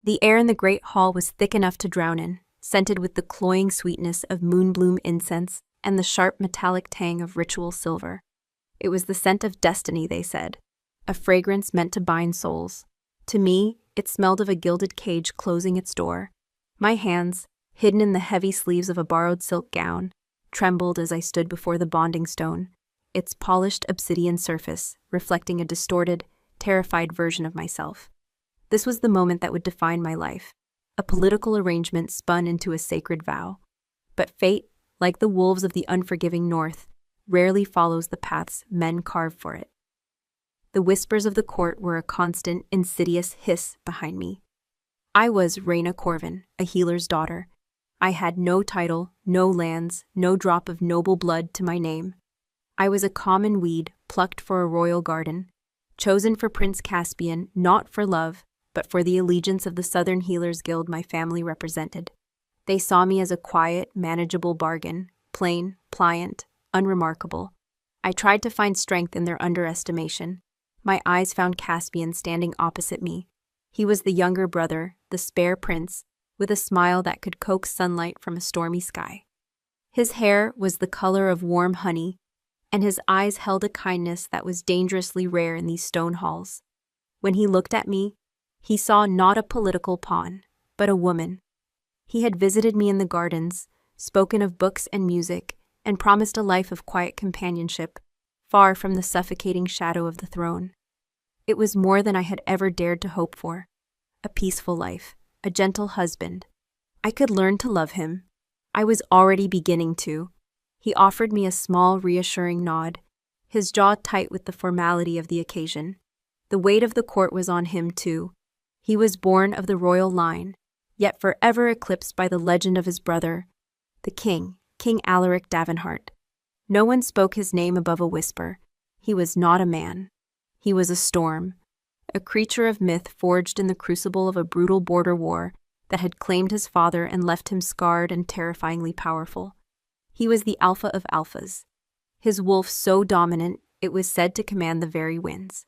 The air in the great hall was thick enough to drown in, scented with the cloying sweetness of moonbloom incense and the sharp metallic tang of ritual silver. It was the scent of destiny, they said, a fragrance meant to bind souls. To me, it smelled of a gilded cage closing its door. My hands, hidden in the heavy sleeves of a borrowed silk gown, trembled as I stood before the bonding stone, its polished obsidian surface reflecting a distorted, terrified version of myself. This was the moment that would define my life, a political arrangement spun into a sacred vow. But fate, like the wolves of the unforgiving north, rarely follows the paths men carve for it. The whispers of the court were a constant, insidious hiss behind me. I was Reyna Corvin, a healer's daughter. I had no title, no lands, no drop of noble blood to my name. I was a common weed plucked for a royal garden, chosen for Prince Caspian not for love, but for the allegiance of the Southern Healers Guild my family represented. They saw me as a quiet, manageable bargain, plain, pliant, unremarkable. I tried to find strength in their underestimation. My eyes found Caspian standing opposite me. He was the younger brother, the spare prince, with a smile that could coax sunlight from a stormy sky. His hair was the color of warm honey, and his eyes held a kindness that was dangerously rare in these stone halls. When he looked at me, he saw not a political pawn, but a woman. He had visited me in the gardens, spoken of books and music, and promised a life of quiet companionship, far from the suffocating shadow of the throne. It was more than I had ever dared to hope for. A peaceful life, a gentle husband. I could learn to love him. I was already beginning to. He offered me a small, reassuring nod, his jaw tight with the formality of the occasion. The weight of the court was on him, too. He was born of the royal line, yet forever eclipsed by the legend of his brother, the king, King Alaric Davenhart. No one spoke his name above a whisper. He was not a man. He was a storm, a creature of myth forged in the crucible of a brutal border war that had claimed his father and left him scarred and terrifyingly powerful. He was the alpha of alphas, his wolf so dominant it was said to command the very winds.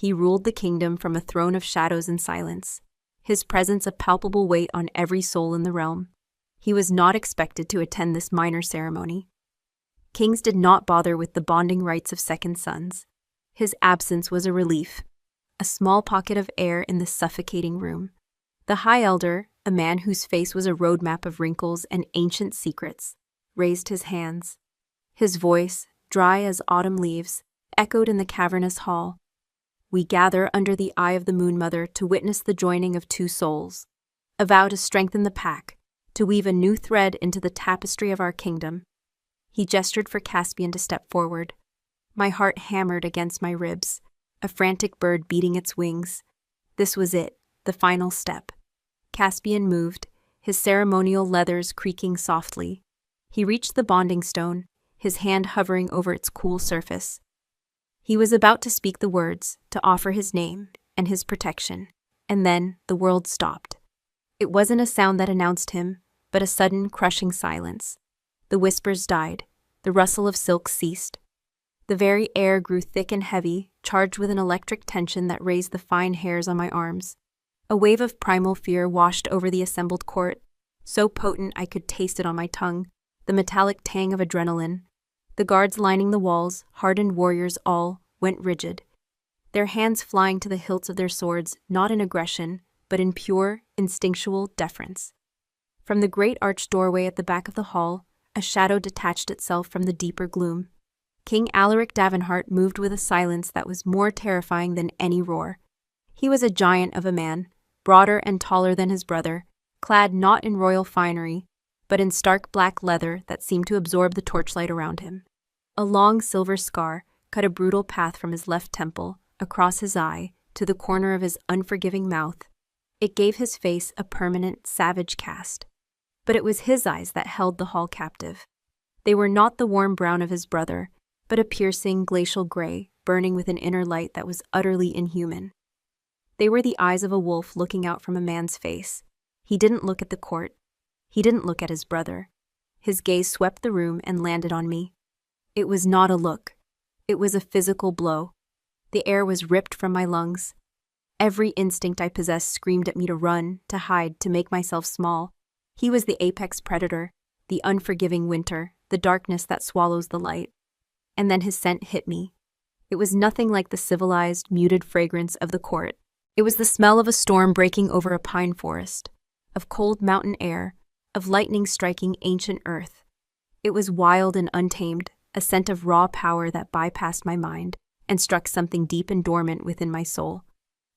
He ruled the kingdom from a throne of shadows and silence, his presence a palpable weight on every soul in the realm. He was not expected to attend this minor ceremony. Kings did not bother with the bonding rites of second sons. His absence was a relief, a small pocket of air in the suffocating room. The High Elder, a man whose face was a roadmap of wrinkles and ancient secrets, raised his hands. His voice, dry as autumn leaves, echoed in the cavernous hall. We gather under the eye of the Moon Mother to witness the joining of two souls, a vow to strengthen the pack, to weave a new thread into the tapestry of our kingdom. He gestured for Caspian to step forward. My heart hammered against my ribs, a frantic bird beating its wings. This was it, the final step. Caspian moved, his ceremonial leathers creaking softly. He reached the bonding stone, his hand hovering over its cool surface. He was about to speak the words, to offer his name and his protection, and then the world stopped. It wasn't a sound that announced him, but a sudden, crushing silence. The whispers died, the rustle of silk ceased. The very air grew thick and heavy, charged with an electric tension that raised the fine hairs on my arms. A wave of primal fear washed over the assembled court, so potent I could taste it on my tongue, the metallic tang of adrenaline. The guards lining the walls, hardened warriors all, went rigid, their hands flying to the hilts of their swords, not in aggression, but in pure, instinctual deference. From the great arched doorway at the back of the hall, a shadow detached itself from the deeper gloom. King Alaric Davenhart moved with a silence that was more terrifying than any roar. He was a giant of a man, broader and taller than his brother, clad not in royal finery, but in stark black leather that seemed to absorb the torchlight around him. A long silver scar cut a brutal path from his left temple, across his eye, to the corner of his unforgiving mouth. It gave his face a permanent, savage cast. But it was his eyes that held the hall captive. They were not the warm brown of his brother, but a piercing, glacial gray, burning with an inner light that was utterly inhuman. They were the eyes of a wolf looking out from a man's face. He didn't look at the court. He didn't look at his brother. His gaze swept the room and landed on me. It was not a look. It was a physical blow. The air was ripped from my lungs. Every instinct I possessed screamed at me to run, to hide, to make myself small. He was the apex predator, the unforgiving winter, the darkness that swallows the light. And then his scent hit me. It was nothing like the civilized, muted fragrance of the court. It was the smell of a storm breaking over a pine forest, of cold mountain air, of lightning striking ancient earth. It was wild and untamed, a scent of raw power that bypassed my mind and struck something deep and dormant within my soul.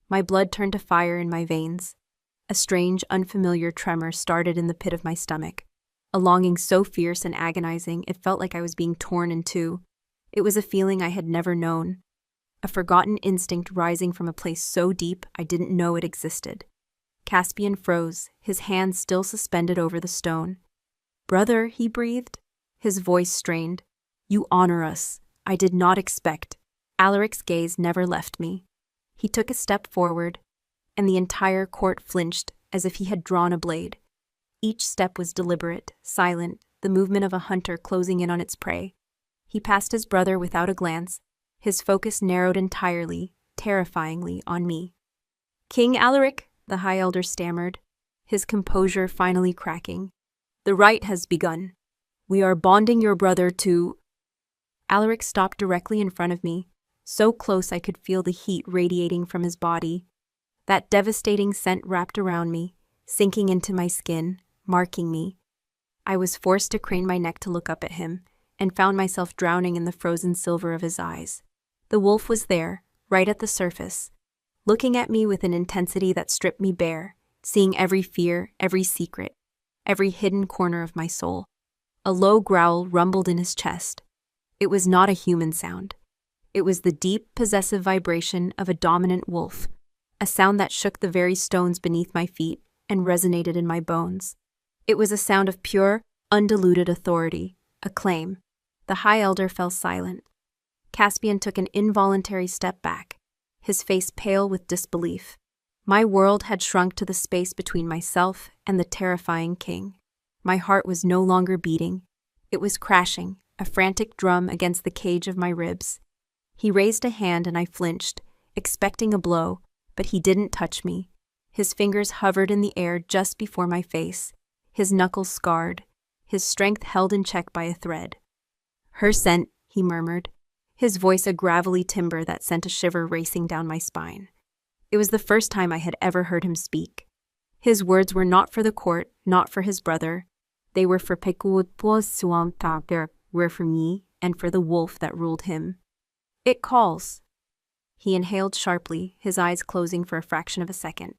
My blood turned to fire in my veins. A strange, unfamiliar tremor started in the pit of my stomach, a longing so fierce and agonizing it felt like I was being torn in two. It was a feeling I had never known, a forgotten instinct rising from a place so deep I didn't know it existed. Caspian froze, his hands still suspended over the stone. "Brother," he breathed, his voice strained. "You honor us. I did not expect." Alaric's gaze never left me. He took a step forward, and the entire court flinched as if he had drawn a blade. Each step was deliberate, silent, the movement of a hunter closing in on its prey. He passed his brother without a glance, his focus narrowed entirely, terrifyingly, on me. "King Alaric," the High Elder stammered, his composure finally cracking. "The rite has begun. We are bonding your brother to—" Alaric stopped directly in front of me, so close I could feel the heat radiating from his body. That devastating scent wrapped around me, sinking into my skin, marking me. I was forced to crane my neck to look up at him, and found myself drowning in the frozen silver of his eyes. The wolf was there, right at the surface, looking at me with an intensity that stripped me bare, seeing every fear, every secret, every hidden corner of my soul. A low growl rumbled in his chest. It was not a human sound. It was the deep, possessive vibration of a dominant wolf, a sound that shook the very stones beneath my feet and resonated in my bones. It was a sound of pure, undiluted authority, a claim. The High Elder fell silent. Caspian took an involuntary step back, his face pale with disbelief. My world had shrunk to the space between myself and the terrifying king. My heart was no longer beating. It was crashing, a frantic drum against the cage of my ribs. He raised a hand and I flinched, expecting a blow, but he didn't touch me. His fingers hovered in the air just before my face, his knuckles scarred, his strength held in check by a thread. "Her scent," he murmured, his voice a gravelly timbre that sent a shiver racing down my spine. It was the first time I had ever heard him speak. His words were not for the court, not for his brother. They were for were for me and for the wolf that ruled him. "It calls." He inhaled sharply, his eyes closing for a fraction of a second.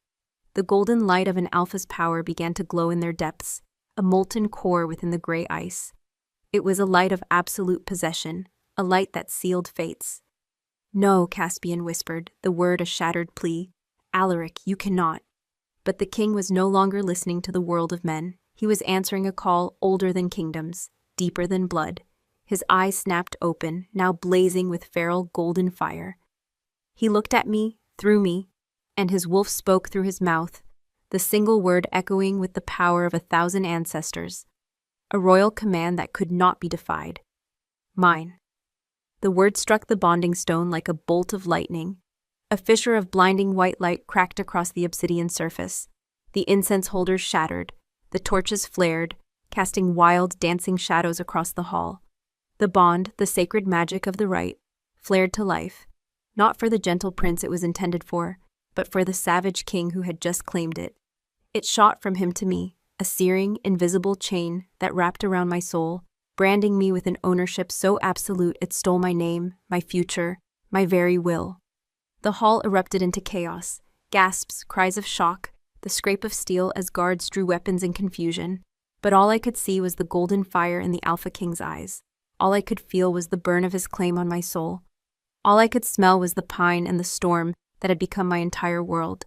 The golden light of an alpha's power began to glow in their depths, a molten core within the gray ice. It was a light of absolute possession, a light that sealed fates. "No," Caspian whispered, the word a shattered plea. "Alaric, you cannot." But the king was no longer listening to the world of men. He was answering a call older than kingdoms, deeper than blood. His eyes snapped open, now blazing with feral golden fire. He looked at me, through me, and his wolf spoke through his mouth, the single word echoing with the power of 1,000 ancestors. A royal command that could not be defied. "Mine." The word struck the bonding stone like a bolt of lightning. A fissure of blinding white light cracked across the obsidian surface. The incense holders shattered. The torches flared, casting wild, dancing shadows across the hall. The bond, the sacred magic of the rite, flared to life, not for the gentle prince it was intended for, but for the savage king who had just claimed it. It shot from him to me, a searing, invisible chain that wrapped around my soul, branding me with an ownership so absolute it stole my name, my future, my very will. The hall erupted into chaos, gasps, cries of shock, the scrape of steel as guards drew weapons in confusion. But all I could see was the golden fire in the Alpha King's eyes. All I could feel was the burn of his claim on my soul. All I could smell was the pine and the storm that had become my entire world.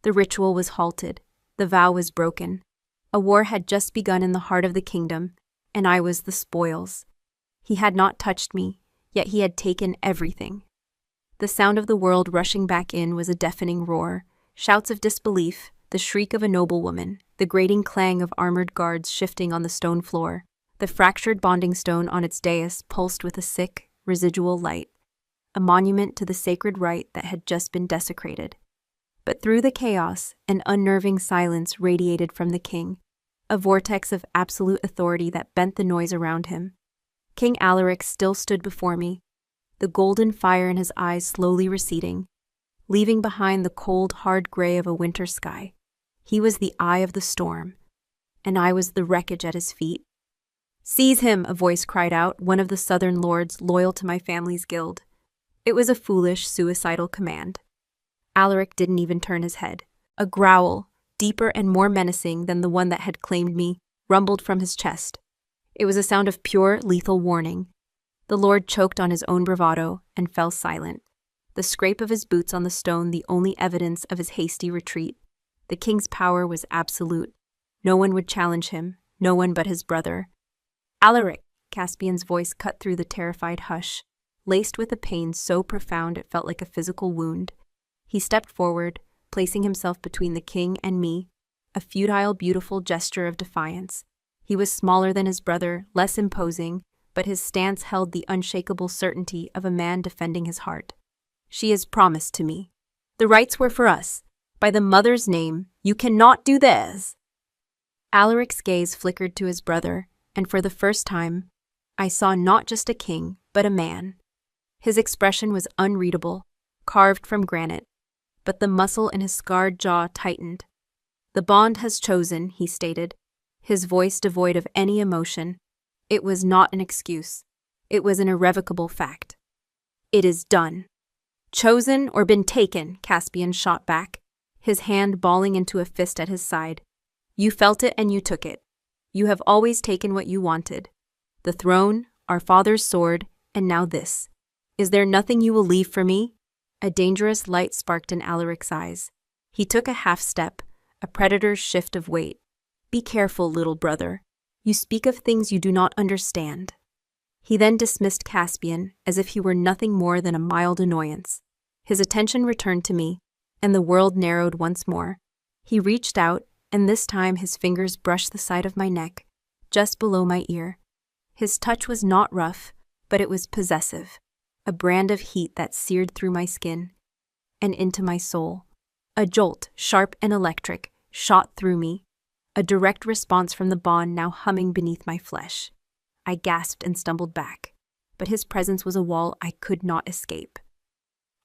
The ritual was halted. The vow was broken. A war had just begun in the heart of the kingdom, and I was the spoils. He had not touched me, yet he had taken everything. The sound of the world rushing back in was a deafening roar, shouts of disbelief, the shriek of a noblewoman, the grating clang of armored guards shifting on the stone floor. The fractured bonding stone on its dais pulsed with a sick, residual light, a monument to the sacred rite that had just been desecrated. But through the chaos, an unnerving silence radiated from the king, a vortex of absolute authority that bent the noise around him. King Alaric still stood before me, the golden fire in his eyes slowly receding, leaving behind the cold, hard gray of a winter sky. He was the eye of the storm, and I was the wreckage at his feet. "Seize him," a voice cried out, one of the southern lords loyal to my family's guild. It was a foolish, suicidal command. Alaric didn't even turn his head. A growl, deeper and more menacing than the one that had claimed me, rumbled from his chest. It was a sound of pure, lethal warning. The lord choked on his own bravado and fell silent, the scrape of his boots on the stone the only evidence of his hasty retreat. The king's power was absolute. No one would challenge him, no one but his brother. "Alaric," Caspian's voice cut through the terrified hush, laced with a pain so profound it felt like a physical wound. He stepped forward, placing himself between the king and me, a futile, beautiful gesture of defiance. He was smaller than his brother, less imposing, but his stance held the unshakable certainty of a man defending his heart. "She is promised to me. The rights were for us. By the mother's name, you cannot do this." Alaric's gaze flickered to his brother, and for the first time, I saw not just a king, but a man. His expression was unreadable, carved from granite, but the muscle in his scarred jaw tightened. "The bond has chosen," he stated, his voice devoid of any emotion. It was not an excuse. It was an irrevocable fact. "It is done." "Chosen or been taken," Caspian shot back, his hand balling into a fist at his side. "You felt it and you took it. You have always taken what you wanted. The throne, our father's sword, and now this. Is there nothing you will leave for me?" A dangerous light sparked in Alaric's eyes. He took a half step, a predator's shift of weight. "Be careful, little brother. You speak of things you do not understand." He then dismissed Caspian as if he were nothing more than a mild annoyance. His attention returned to me, and the world narrowed once more. He reached out, and this time his fingers brushed the side of my neck, just below my ear. His touch was not rough, but it was possessive, a brand of heat that seared through my skin and into my soul. A jolt, sharp and electric, shot through me, a direct response from the bond now humming beneath my flesh. I gasped and stumbled back, but his presence was a wall I could not escape.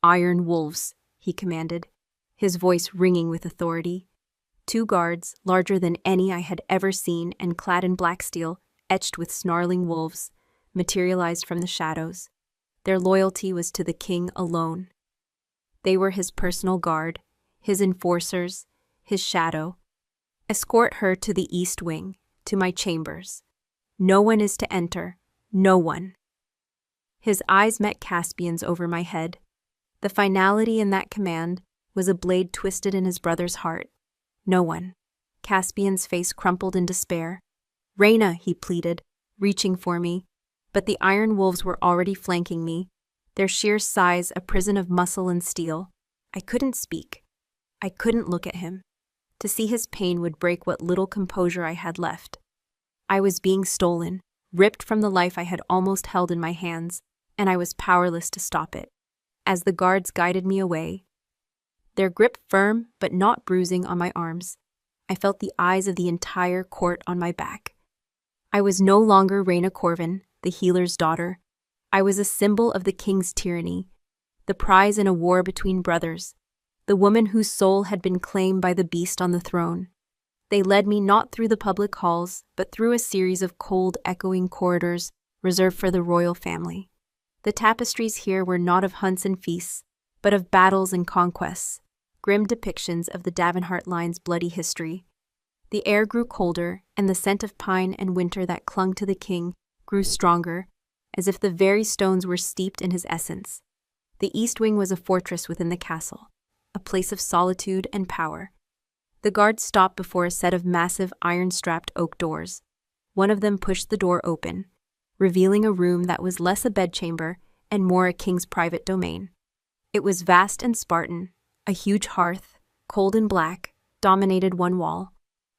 "Iron wolves," he commanded, his voice ringing with authority. Two guards, larger than any I had ever seen and clad in black steel, etched with snarling wolves, materialized from the shadows. Their loyalty was to the king alone. They were his personal guard, his enforcers, his shadow. "Escort her to the east wing, to my chambers. No one is to enter, no one." His eyes met Caspian's over my head. The finality in that command was a blade twisted in his brother's heart. "No one." Caspian's face crumpled in despair. "Reyna," he pleaded, reaching for me, but the iron wolves were already flanking me, their sheer size a prison of muscle and steel. I couldn't speak. I couldn't look at him. To see his pain would break what little composure I had left. I was being stolen, ripped from the life I had almost held in my hands, and I was powerless to stop it. As the guards guided me away, their grip firm but not bruising on my arms, I felt the eyes of the entire court on my back. I was no longer Reyna Corvin, the healer's daughter. I was a symbol of the king's tyranny, the prize in a war between brothers, the woman whose soul had been claimed by the beast on the throne. They led me not through the public halls, but through a series of cold, echoing corridors reserved for the royal family. The tapestries here were not of hunts and feasts, but of battles and conquests, grim depictions of the Davenhart line's bloody history. The air grew colder, and the scent of pine and winter that clung to the king grew stronger, as if the very stones were steeped in his essence. The east wing was a fortress within the castle, a place of solitude and power. The guards stopped before a set of massive iron-strapped oak doors. One of them pushed the door open, revealing a room that was less a bedchamber and more a king's private domain. It was vast and Spartan. A huge hearth, cold and black, dominated one wall.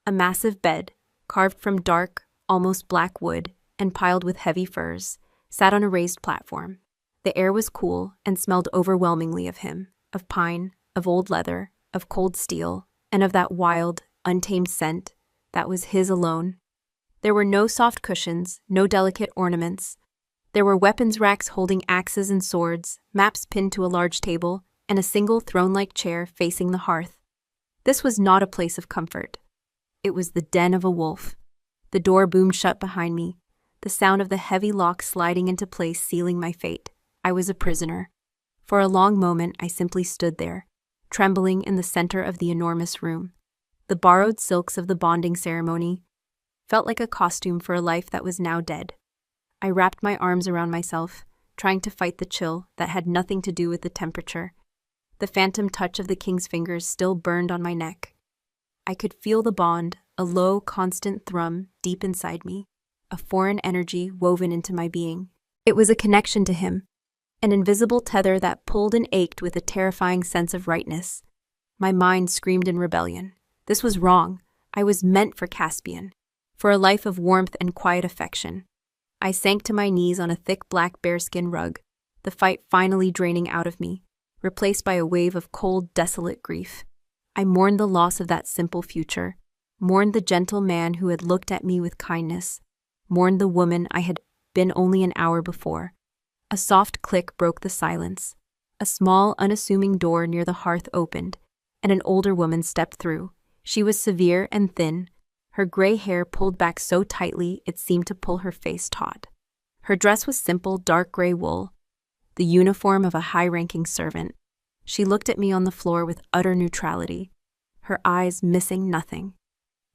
A massive bed, carved from dark, almost black wood and piled with heavy furs, sat on a raised platform. The air was cool and smelled overwhelmingly of him, of pine, of old leather, of cold steel, and of that wild, untamed scent that was his alone. There were no soft cushions, no delicate ornaments. There were weapons racks holding axes and swords, maps pinned to a large table, and a single throne-like chair facing the hearth. This was not a place of comfort. It was the den of a wolf. The door boomed shut behind me, the sound of the heavy lock sliding into place sealing my fate. I was a prisoner. For a long moment I simply stood there, trembling in the center of the enormous room. The borrowed silks of the bonding ceremony felt like a costume for a life that was now dead. I wrapped my arms around myself, trying to fight the chill that had nothing to do with the temperature. The phantom touch of the king's fingers still burned on my neck. I could feel the bond, a low, constant thrum deep inside me, a foreign energy woven into my being. It was a connection to him, an invisible tether that pulled and ached with a terrifying sense of rightness. My mind screamed in rebellion. This was wrong. I was meant for Caspian, for a life of warmth and quiet affection. I sank to my knees on a thick black bearskin rug, the fight finally draining out of me, replaced by a wave of cold, desolate grief. I mourned the loss of that simple future, mourned the gentle man who had looked at me with kindness, mourned the woman I had been only an hour before. A soft click broke the silence. A small, unassuming door near the hearth opened, and an older woman stepped through. She was severe and thin, her gray hair pulled back so tightly it seemed to pull her face taut. Her dress was simple, dark gray wool, the uniform of a high-ranking servant. She looked at me on the floor with utter neutrality, her eyes missing nothing.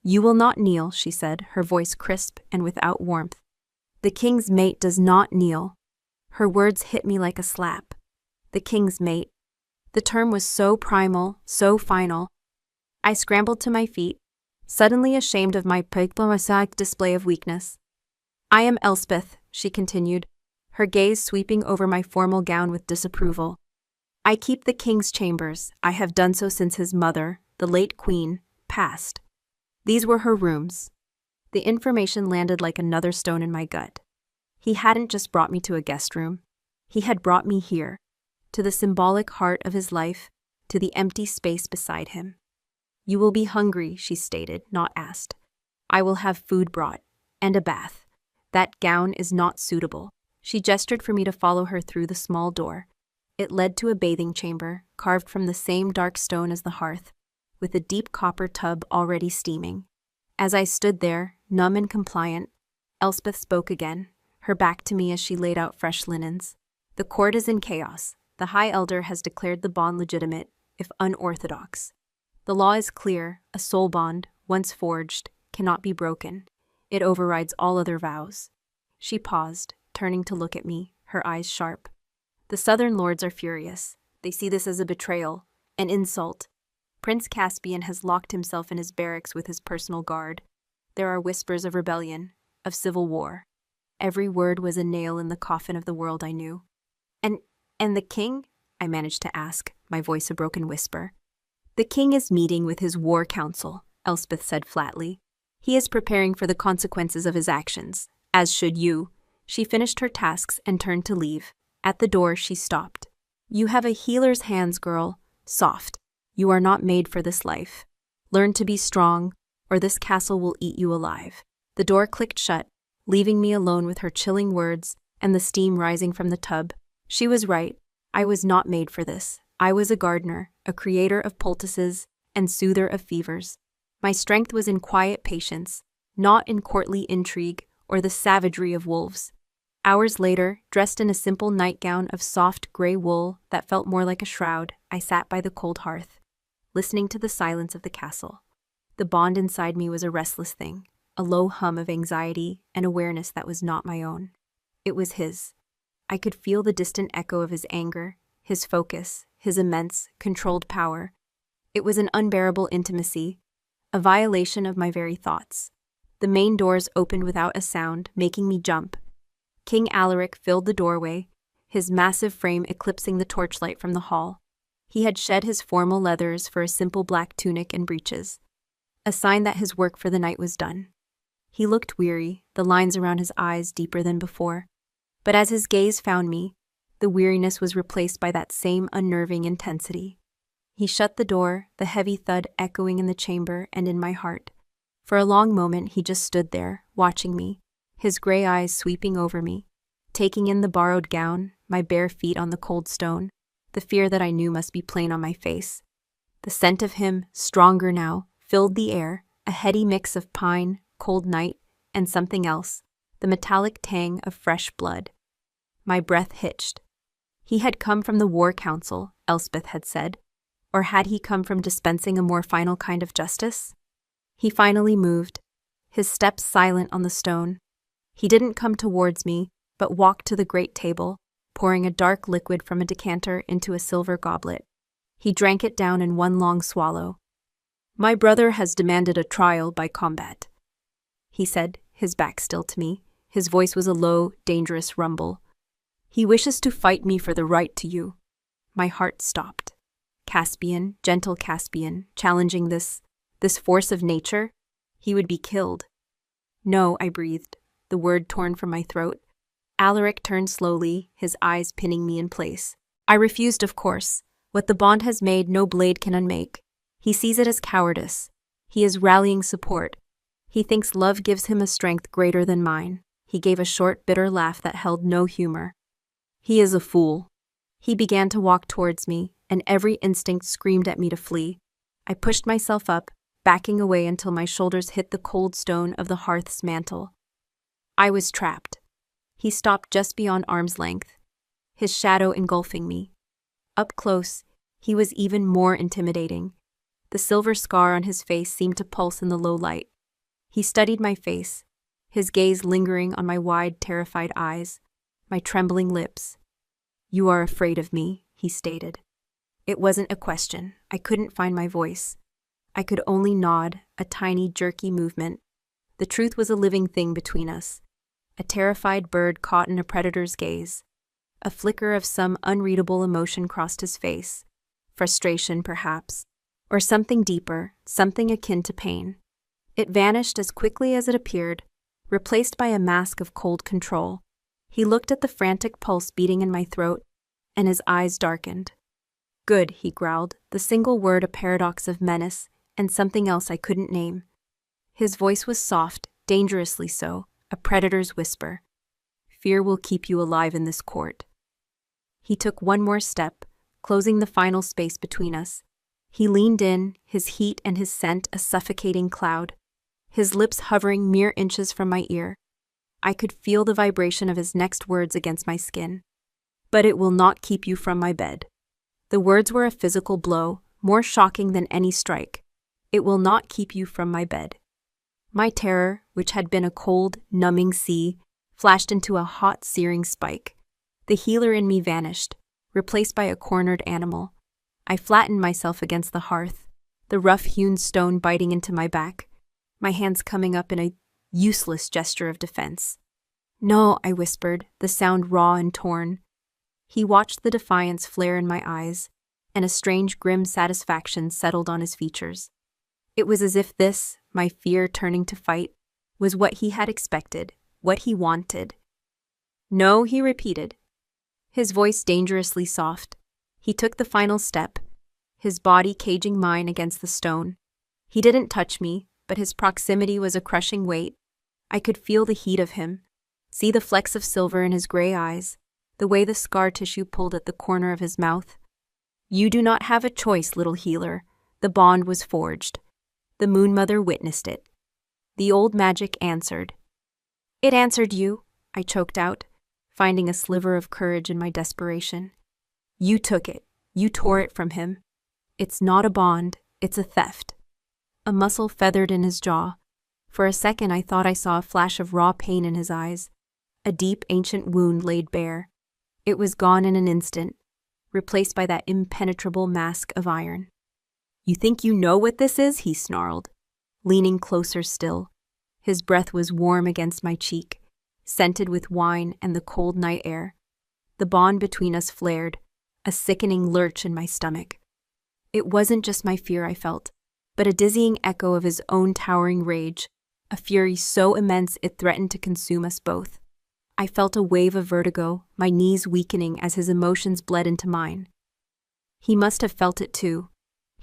"You will not kneel," she said, her voice crisp and without warmth. "The king's mate does not kneel." Her words hit me like a slap. The king's mate. The term was so primal, so final. I scrambled to my feet, suddenly ashamed of my diplomatic display of weakness. "I am Elspeth," she continued, her gaze sweeping over my formal gown with disapproval. "I keep the king's chambers. I have done so since his mother, the late queen, passed." These were her rooms. The information landed like another stone in my gut. He hadn't just brought me to a guest room. He had brought me here, to the symbolic heart of his life, to the empty space beside him. "You will be hungry," she stated, not asked. "I will have food brought, and a bath. That gown is not suitable." She gestured for me to follow her through the small door. It led to a bathing chamber, carved from the same dark stone as the hearth, with a deep copper tub already steaming. As I stood there, numb and compliant, Elspeth spoke again, her back to me as she laid out fresh linens. "The court is in chaos. The High Elder has declared the bond legitimate, if unorthodox. The law is clear, a soul bond, once forged, cannot be broken. It overrides all other vows." She paused, turning to look at me, her eyes sharp. "The southern lords are furious. They see this as a betrayal, an insult. Prince Caspian has locked himself in his barracks with his personal guard. There are whispers of rebellion, of civil war." Every word was a nail in the coffin of the world I knew. And the king?" I managed to ask, my voice a broken whisper. "The king is meeting with his war council," Elspeth said flatly. "He is preparing for the consequences of his actions, as should you." She finished her tasks and turned to leave. At the door, she stopped. "You have a healer's hands, girl. Soft. You are not made for this life. Learn to be strong, or this castle will eat you alive." The door clicked shut, leaving me alone with her chilling words and the steam rising from the tub. She was right. I was not made for this. I was a gardener, a creator of poultices, and soother of fevers. My strength was in quiet patience, not in courtly intrigue or the savagery of wolves. Hours later, dressed in a simple nightgown of soft gray wool that felt more like a shroud, I sat by the cold hearth, listening to the silence of the castle. The bond inside me was a restless thing, a low hum of anxiety and awareness that was not my own. It was his. I could feel the distant echo of his anger, his focus, his immense, controlled power. It was an unbearable intimacy, a violation of my very thoughts. The main doors opened without a sound, making me jump. King Alaric filled the doorway, his massive frame eclipsing the torchlight from the hall. He had shed his formal leathers for a simple black tunic and breeches, a sign that his work for the night was done. He looked weary, the lines around his eyes deeper than before. But as his gaze found me, the weariness was replaced by that same unnerving intensity. He shut the door, the heavy thud echoing in the chamber and in my heart. For a long moment he just stood there, watching me, his gray eyes sweeping over me, taking in the borrowed gown, my bare feet on the cold stone, the fear that I knew must be plain on my face. The scent of him, stronger now, filled the air, a heady mix of pine, cold night, and something else, the metallic tang of fresh blood. My breath hitched. He had come from the War Council, Elspeth had said. Or had he come from dispensing a more final kind of justice? He finally moved, his steps silent on the stone. He didn't come towards me, but walked to the great table, pouring a dark liquid from a decanter into a silver goblet. He drank it down in one long swallow. "My brother has demanded a trial by combat," he said, his back still to me. His voice was a low, dangerous rumble. "He wishes to fight me for the right to you." My heart stopped. Caspian, gentle Caspian, challenging this force of nature? He would be killed. "No," I breathed, the word torn from my throat. Alaric turned slowly, his eyes pinning me in place. I refused, of course. What the bond has made, no blade can unmake. He sees it as cowardice. He is rallying support. He thinks love gives him a strength greater than mine. He gave a short, bitter laugh that held no humor. "He is a fool." He began to walk towards me, and every instinct screamed at me to flee. I pushed myself up, backing away until my shoulders hit the cold stone of the hearth's mantle. I was trapped. He stopped just beyond arm's length, his shadow engulfing me. Up close, he was even more intimidating. The silver scar on his face seemed to pulse in the low light. He studied my face, his gaze lingering on my wide, terrified eyes, my trembling lips. "You are afraid of me," he stated. It wasn't a question. I couldn't find my voice. I could only nod, a tiny, jerky movement. The truth was a living thing between us. A terrified bird caught in a predator's gaze. A flicker of some unreadable emotion crossed his face. Frustration, perhaps. Or something deeper, something akin to pain. It vanished as quickly as it appeared, replaced by a mask of cold control. He looked at the frantic pulse beating in my throat, and his eyes darkened. "Good," he growled, the single word a paradox of menace and something else I couldn't name. His voice was soft, dangerously so, a predator's whisper. "Fear will keep you alive in this court." He took one more step, closing the final space between us. He leaned in, his heat and his scent a suffocating cloud, his lips hovering mere inches from my ear. I could feel the vibration of his next words against my skin. "But it will not keep you from my bed." The words were a physical blow, more shocking than any strike. "It will not keep you from my bed." My terror, which had been a cold, numbing sea, flashed into a hot, searing spike. The healer in me vanished, replaced by a cornered animal. I flattened myself against the hearth, the rough-hewn stone biting into my back, my hands coming up in a useless gesture of defense. "No," I whispered, the sound raw and torn. He watched the defiance flare in my eyes, and a strange, grim satisfaction settled on his features. It was as if this, my fear turning to fight, was what he had expected, what he wanted. "No," he repeated, his voice dangerously soft. He took the final step, his body caging mine against the stone. He didn't touch me, but his proximity was a crushing weight. I could feel the heat of him, see the flecks of silver in his gray eyes, the way the scar tissue pulled at the corner of his mouth. "You do not have a choice, little healer." The bond was forged. The Moon Mother witnessed it. The old magic answered. "It answered you," I choked out, finding a sliver of courage in my desperation. "You took it. You tore it from him. It's not a bond, it's a theft." A muscle feathered in his jaw. For a second I thought I saw a flash of raw pain in his eyes. A deep, ancient wound laid bare. It was gone in an instant, replaced by that impenetrable mask of iron. "You think you know what this is?" he snarled, leaning closer still. His breath was warm against my cheek, scented with wine and the cold night air. The bond between us flared, a sickening lurch in my stomach. It wasn't just my fear I felt, but a dizzying echo of his own towering rage, a fury so immense it threatened to consume us both. I felt a wave of vertigo, my knees weakening as his emotions bled into mine. He must have felt it too,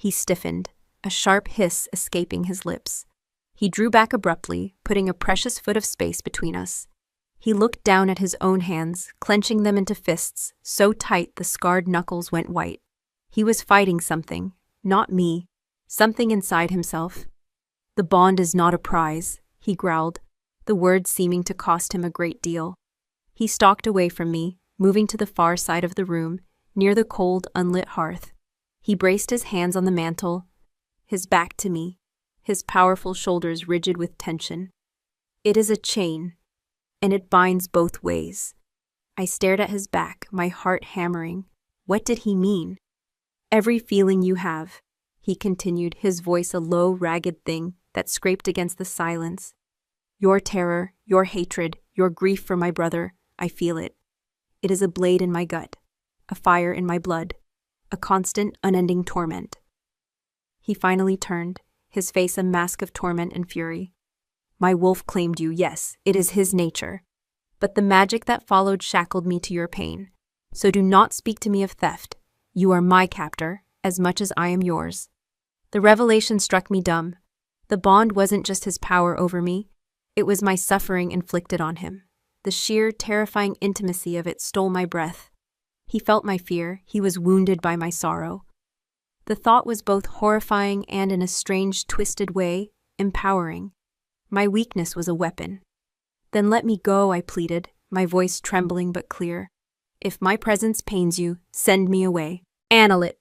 He stiffened, a sharp hiss escaping his lips. He drew back abruptly, putting a precious foot of space between us. He looked down at his own hands, clenching them into fists, so tight the scarred knuckles went white. He was fighting something, not me, something inside himself. "The bond is not a prize," he growled, the words seeming to cost him a great deal. He stalked away from me, moving to the far side of the room, near the cold, unlit hearth. He braced his hands on the mantel, his back to me, his powerful shoulders rigid with tension. "It is a chain, and it binds both ways." I stared at his back, my heart hammering. What did he mean? "Every feeling you have," he continued, his voice a low, ragged thing that scraped against the silence. "Your terror, your hatred, your grief for my brother, I feel it. It is a blade in my gut, a fire in my blood, a constant, unending torment." He finally turned, his face a mask of torment and fury. "My wolf claimed you, yes, it is his nature. But the magic that followed shackled me to your pain. So do not speak to me of theft. You are my captor, as much as I am yours." The revelation struck me dumb. The bond wasn't just his power over me, it was my suffering inflicted on him. The sheer, terrifying intimacy of it stole my breath. He felt my fear, he was wounded by my sorrow. The thought was both horrifying and, in a strange, twisted way, empowering. My weakness was a weapon. "Then let me go," I pleaded, my voice trembling but clear. "If my presence pains you, send me away. Annul it."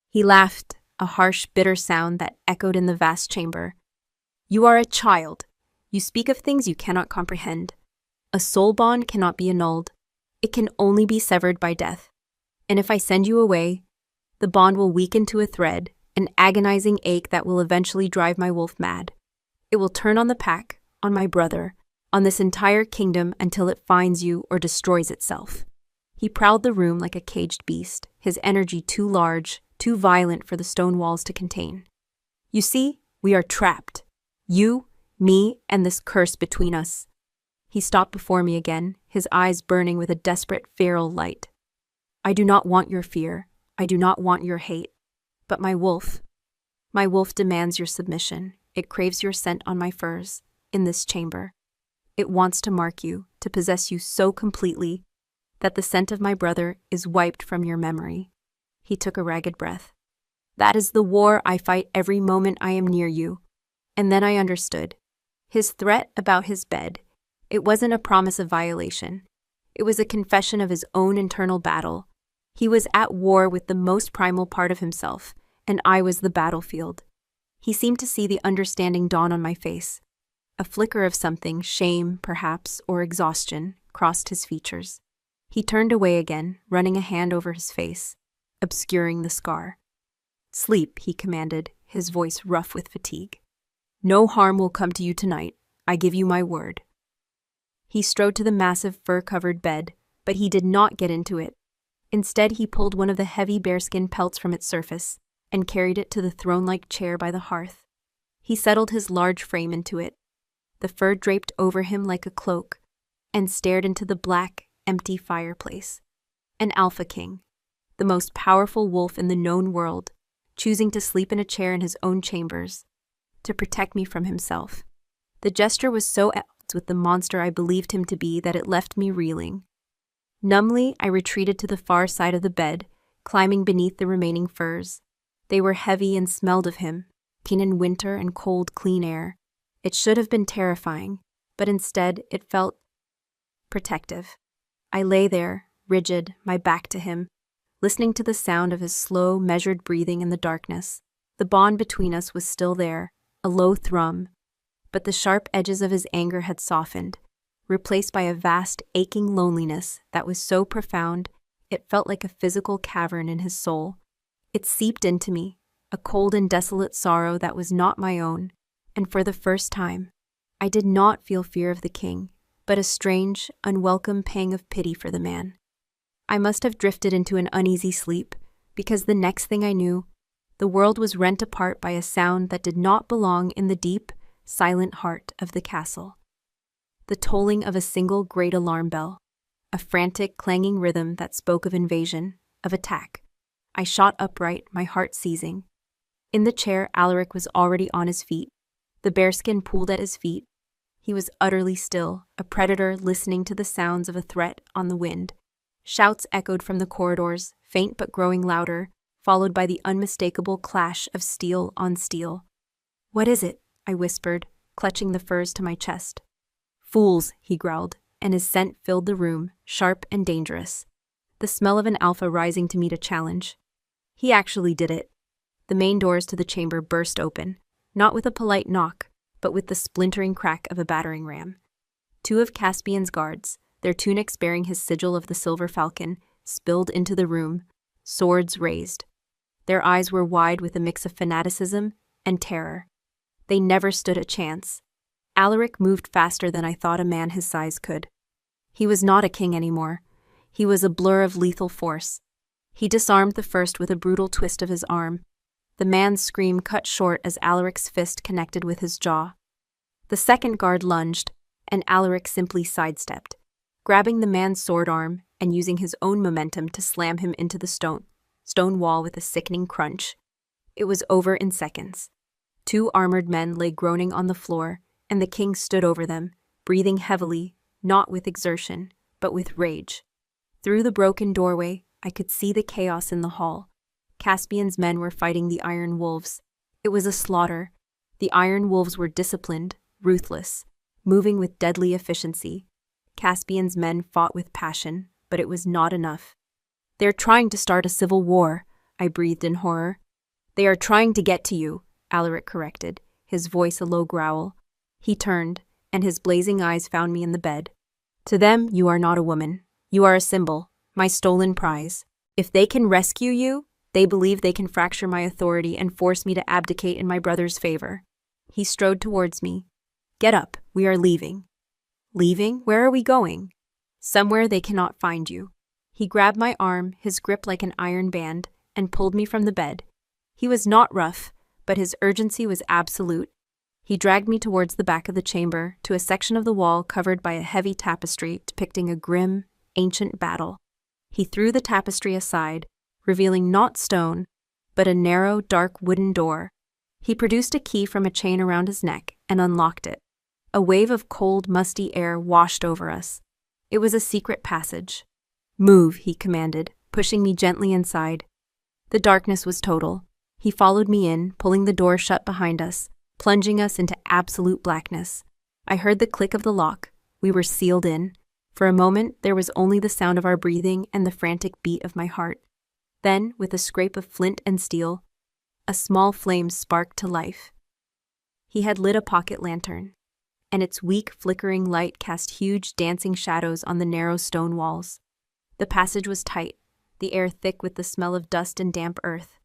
He laughed, a harsh, bitter sound that echoed in the vast chamber. "You are a child. You speak of things you cannot comprehend. A soul bond cannot be annulled. It can only be severed by death. And if I send you away, the bond will weaken to a thread, an agonizing ache that will eventually drive my wolf mad. It will turn on the pack, on my brother, on this entire kingdom until it finds you or destroys itself." He prowled the room like a caged beast, his energy too large, too violent for the stone walls to contain. "You see, we are trapped. You, me, and this curse between us." He stopped before me again, his eyes burning with a desperate, feral light. "I do not want your fear. I do not want your hate. But my wolf demands your submission. It craves your scent on my furs, in this chamber. It wants to mark you, to possess you so completely that the scent of my brother is wiped from your memory." He took a ragged breath. "That is the war I fight every moment I am near you." And then I understood. His threat about his bed, it wasn't a promise of violation. It was a confession of his own internal battle. He was at war with the most primal part of himself, and I was the battlefield. He seemed to see the understanding dawn on my face. A flicker of something, shame, perhaps, or exhaustion, crossed his features. He turned away again, running a hand over his face, obscuring the scar. "Sleep," he commanded, his voice rough with fatigue. "No harm will come to you tonight. I give you my word." He strode to the massive fur-covered bed, but he did not get into it. Instead, he pulled one of the heavy bearskin pelts from its surface and carried it to the throne-like chair by the hearth. He settled his large frame into it, the fur draped over him like a cloak, and stared into the black, empty fireplace. An alpha king, the most powerful wolf in the known world, choosing to sleep in a chair in his own chambers, to protect me from himself. The gesture was so at odds with the monster I believed him to be that it left me reeling. Numbly, I retreated to the far side of the bed, climbing beneath the remaining furs. They were heavy and smelled of him, keen in winter and cold, clean air. It should have been terrifying, but instead it felt protective. I lay there, rigid, my back to him, listening to the sound of his slow, measured breathing in the darkness. The bond between us was still there, a low thrum, but the sharp edges of his anger had softened, replaced by a vast, aching loneliness that was so profound it felt like a physical cavern in his soul. It seeped into me, a cold and desolate sorrow that was not my own, and for the first time, I did not feel fear of the king, but a strange, unwelcome pang of pity for the man. I must have drifted into an uneasy sleep, because the next thing I knew, the world was rent apart by a sound that did not belong in the deep, silent heart of the castle. The tolling of a single great alarm bell, a frantic, clanging rhythm that spoke of invasion, of attack. I shot upright, my heart seizing. In the chair, Alaric was already on his feet. The bearskin pooled at his feet. He was utterly still, a predator listening to the sounds of a threat on the wind. Shouts echoed from the corridors, faint but growing louder, followed by the unmistakable clash of steel on steel. "What is it?" I whispered, clutching the furs to my chest. "Fools," he growled, and his scent filled the room, sharp and dangerous. The smell of an alpha rising to meet a challenge. He actually did it. The main doors to the chamber burst open, not with a polite knock, but with the splintering crack of a battering ram. Two of Caspian's guards, their tunics bearing his sigil of the Silver Falcon, spilled into the room, swords raised. Their eyes were wide with a mix of fanaticism and terror. They never stood a chance. Alaric moved faster than I thought a man his size could. He was not a king anymore. He was a blur of lethal force. He disarmed the first with a brutal twist of his arm. The man's scream cut short as Alaric's fist connected with his jaw. The second guard lunged, and Alaric simply sidestepped, grabbing the man's sword arm and using his own momentum to slam him into the stone wall with a sickening crunch. It was over in seconds. Two armored men lay groaning on the floor, and the king stood over them, breathing heavily, not with exertion, but with rage. Through the broken doorway, I could see the chaos in the hall. Caspian's men were fighting the Iron Wolves. It was a slaughter. The Iron Wolves were disciplined, ruthless, moving with deadly efficiency. Caspian's men fought with passion, but it was not enough. "They're trying to start a civil war," I breathed in horror. "They are trying to get to you," Alaric corrected, his voice a low growl. He turned, and his blazing eyes found me in the bed. "To them, you are not a woman. You are a symbol, my stolen prize. If they can rescue you, they believe they can fracture my authority and force me to abdicate in my brother's favor." He strode towards me. "Get up, we are leaving." "Leaving? Where are we going?" "Somewhere they cannot find you." He grabbed my arm, his grip like an iron band, and pulled me from the bed. He was not rough, but his urgency was absolute. He dragged me towards the back of the chamber, to a section of the wall covered by a heavy tapestry depicting a grim, ancient battle. He threw the tapestry aside, revealing not stone, but a narrow, dark wooden door. He produced a key from a chain around his neck and unlocked it. A wave of cold, musty air washed over us. It was a secret passage. "Move," he commanded, pushing me gently inside. The darkness was total. He followed me in, pulling the door shut behind us, plunging us into absolute blackness. I heard the click of the lock. We were sealed in. For a moment, there was only the sound of our breathing and the frantic beat of my heart. Then, with a scrape of flint and steel, a small flame sparked to life. He had lit a pocket lantern, and its weak, flickering light cast huge, dancing shadows on the narrow stone walls. The passage was tight, the air thick with the smell of dust and damp earth.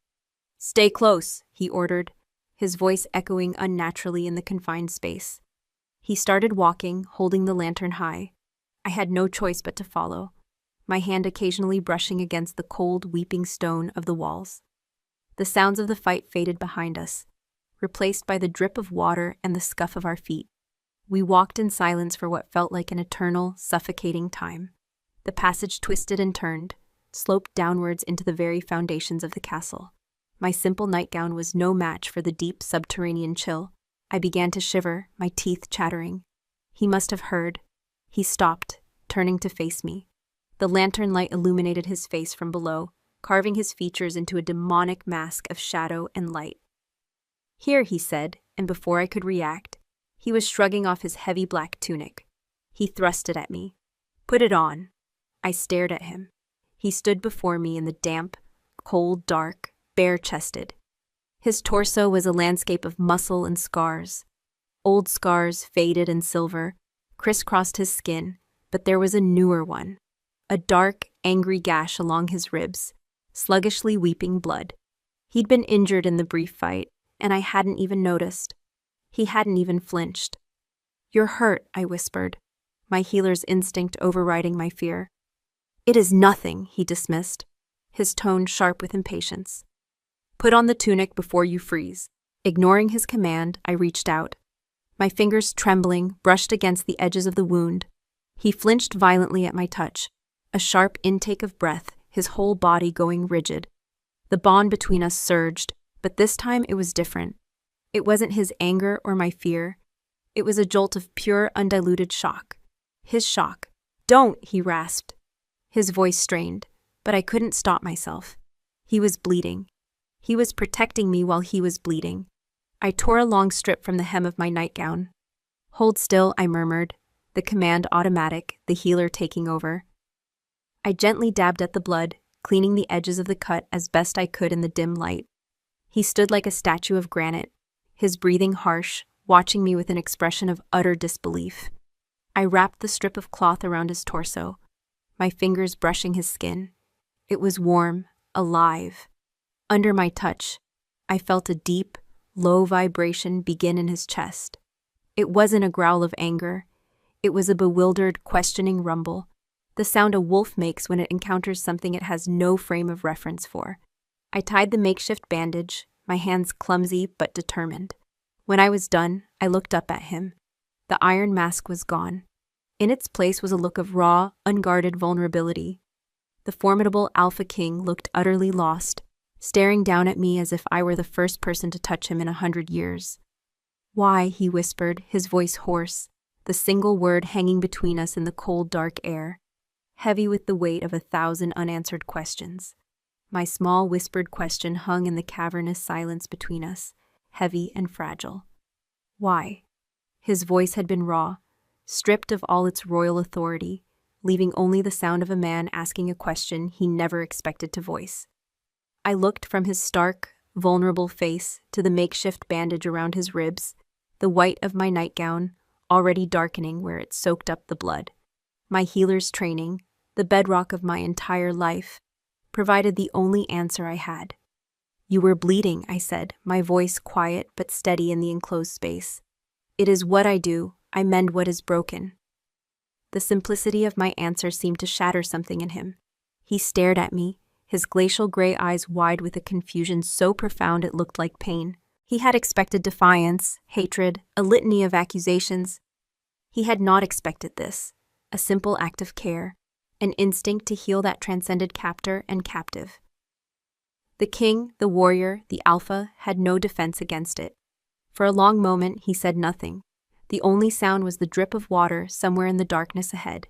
"Stay close," he ordered, his voice echoing unnaturally in the confined space. He started walking, holding the lantern high. I had no choice but to follow, my hand occasionally brushing against the cold, weeping stone of the walls. The sounds of the fight faded behind us, replaced by the drip of water and the scuff of our feet. We walked in silence for what felt like an eternal, suffocating time. The passage twisted and turned, sloped downwards into the very foundations of the castle. My simple nightgown was no match for the deep subterranean chill. I began to shiver, my teeth chattering. He must have heard. He stopped, turning to face me. The lantern light illuminated his face from below, carving his features into a demonic mask of shadow and light. "Here," he said, and before I could react, he was shrugging off his heavy black tunic. He thrust it at me. "Put it on." I stared at him. He stood before me in the damp, cold dark, bare-chested. His torso was a landscape of muscle and scars. Old scars, faded and silver, crisscrossed his skin, but there was a newer one. A dark, angry gash along his ribs, sluggishly weeping blood. He'd been injured in the brief fight, and I hadn't even noticed. He hadn't even flinched. "You're hurt," I whispered, my healer's instinct overriding my fear. "It is nothing," he dismissed, his tone sharp with impatience. "Put on the tunic before you freeze." Ignoring his command, I reached out. My fingers trembling, brushed against the edges of the wound. He flinched violently at my touch, a sharp intake of breath, his whole body going rigid. The bond between us surged, But this time it was different. It wasn't his anger or my fear. It was a jolt of pure, undiluted shock. His shock. "Don't," he rasped. His voice strained, but I couldn't stop myself. He was bleeding. He was protecting me while he was bleeding. I tore a long strip from the hem of my nightgown. "Hold still," I murmured, the command automatic, the healer taking over. I gently dabbed at the blood, cleaning the edges of the cut as best I could in the dim light. He stood like a statue of granite, his breathing harsh, watching me with an expression of utter disbelief. I wrapped the strip of cloth around his torso, my fingers brushing his skin. It was warm, alive. Under my touch, I felt a deep, low vibration begin in his chest. It wasn't a growl of anger. It was a bewildered, questioning rumble, the sound a wolf makes when it encounters something it has no frame of reference for. I tied the makeshift bandage, my hands clumsy but determined. When I was done, I looked up at him. The iron mask was gone. In its place was a look of raw, unguarded vulnerability. The formidable Alpha King looked utterly lost, staring down at me as if I were the first person to touch him in 100 years. "Why?" he whispered, his voice hoarse, the single word hanging between us in the cold, dark air, heavy with the weight of 1,000 unanswered questions. My small, whispered question hung in the cavernous silence between us, heavy and fragile. "Why?" His voice had been raw, stripped of all its royal authority, leaving only the sound of a man asking a question he never expected to voice. I looked from his stark, vulnerable face to the makeshift bandage around his ribs, the white of my nightgown already darkening where it soaked up the blood. My healer's training, the bedrock of my entire life, provided the only answer I had. "You were bleeding," I said, my voice quiet but steady in the enclosed space. "It is what I do. I mend what is broken." The simplicity of my answer seemed to shatter something in him. He stared at me, his glacial gray eyes wide with a confusion so profound it looked like pain. He had expected defiance, hatred, a litany of accusations. He had not expected this, a simple act of care, an instinct to heal that transcended captor and captive. The king, the warrior, the alpha had no defense against it. For a long moment he said nothing. The only sound was the drip of water somewhere in the darkness ahead.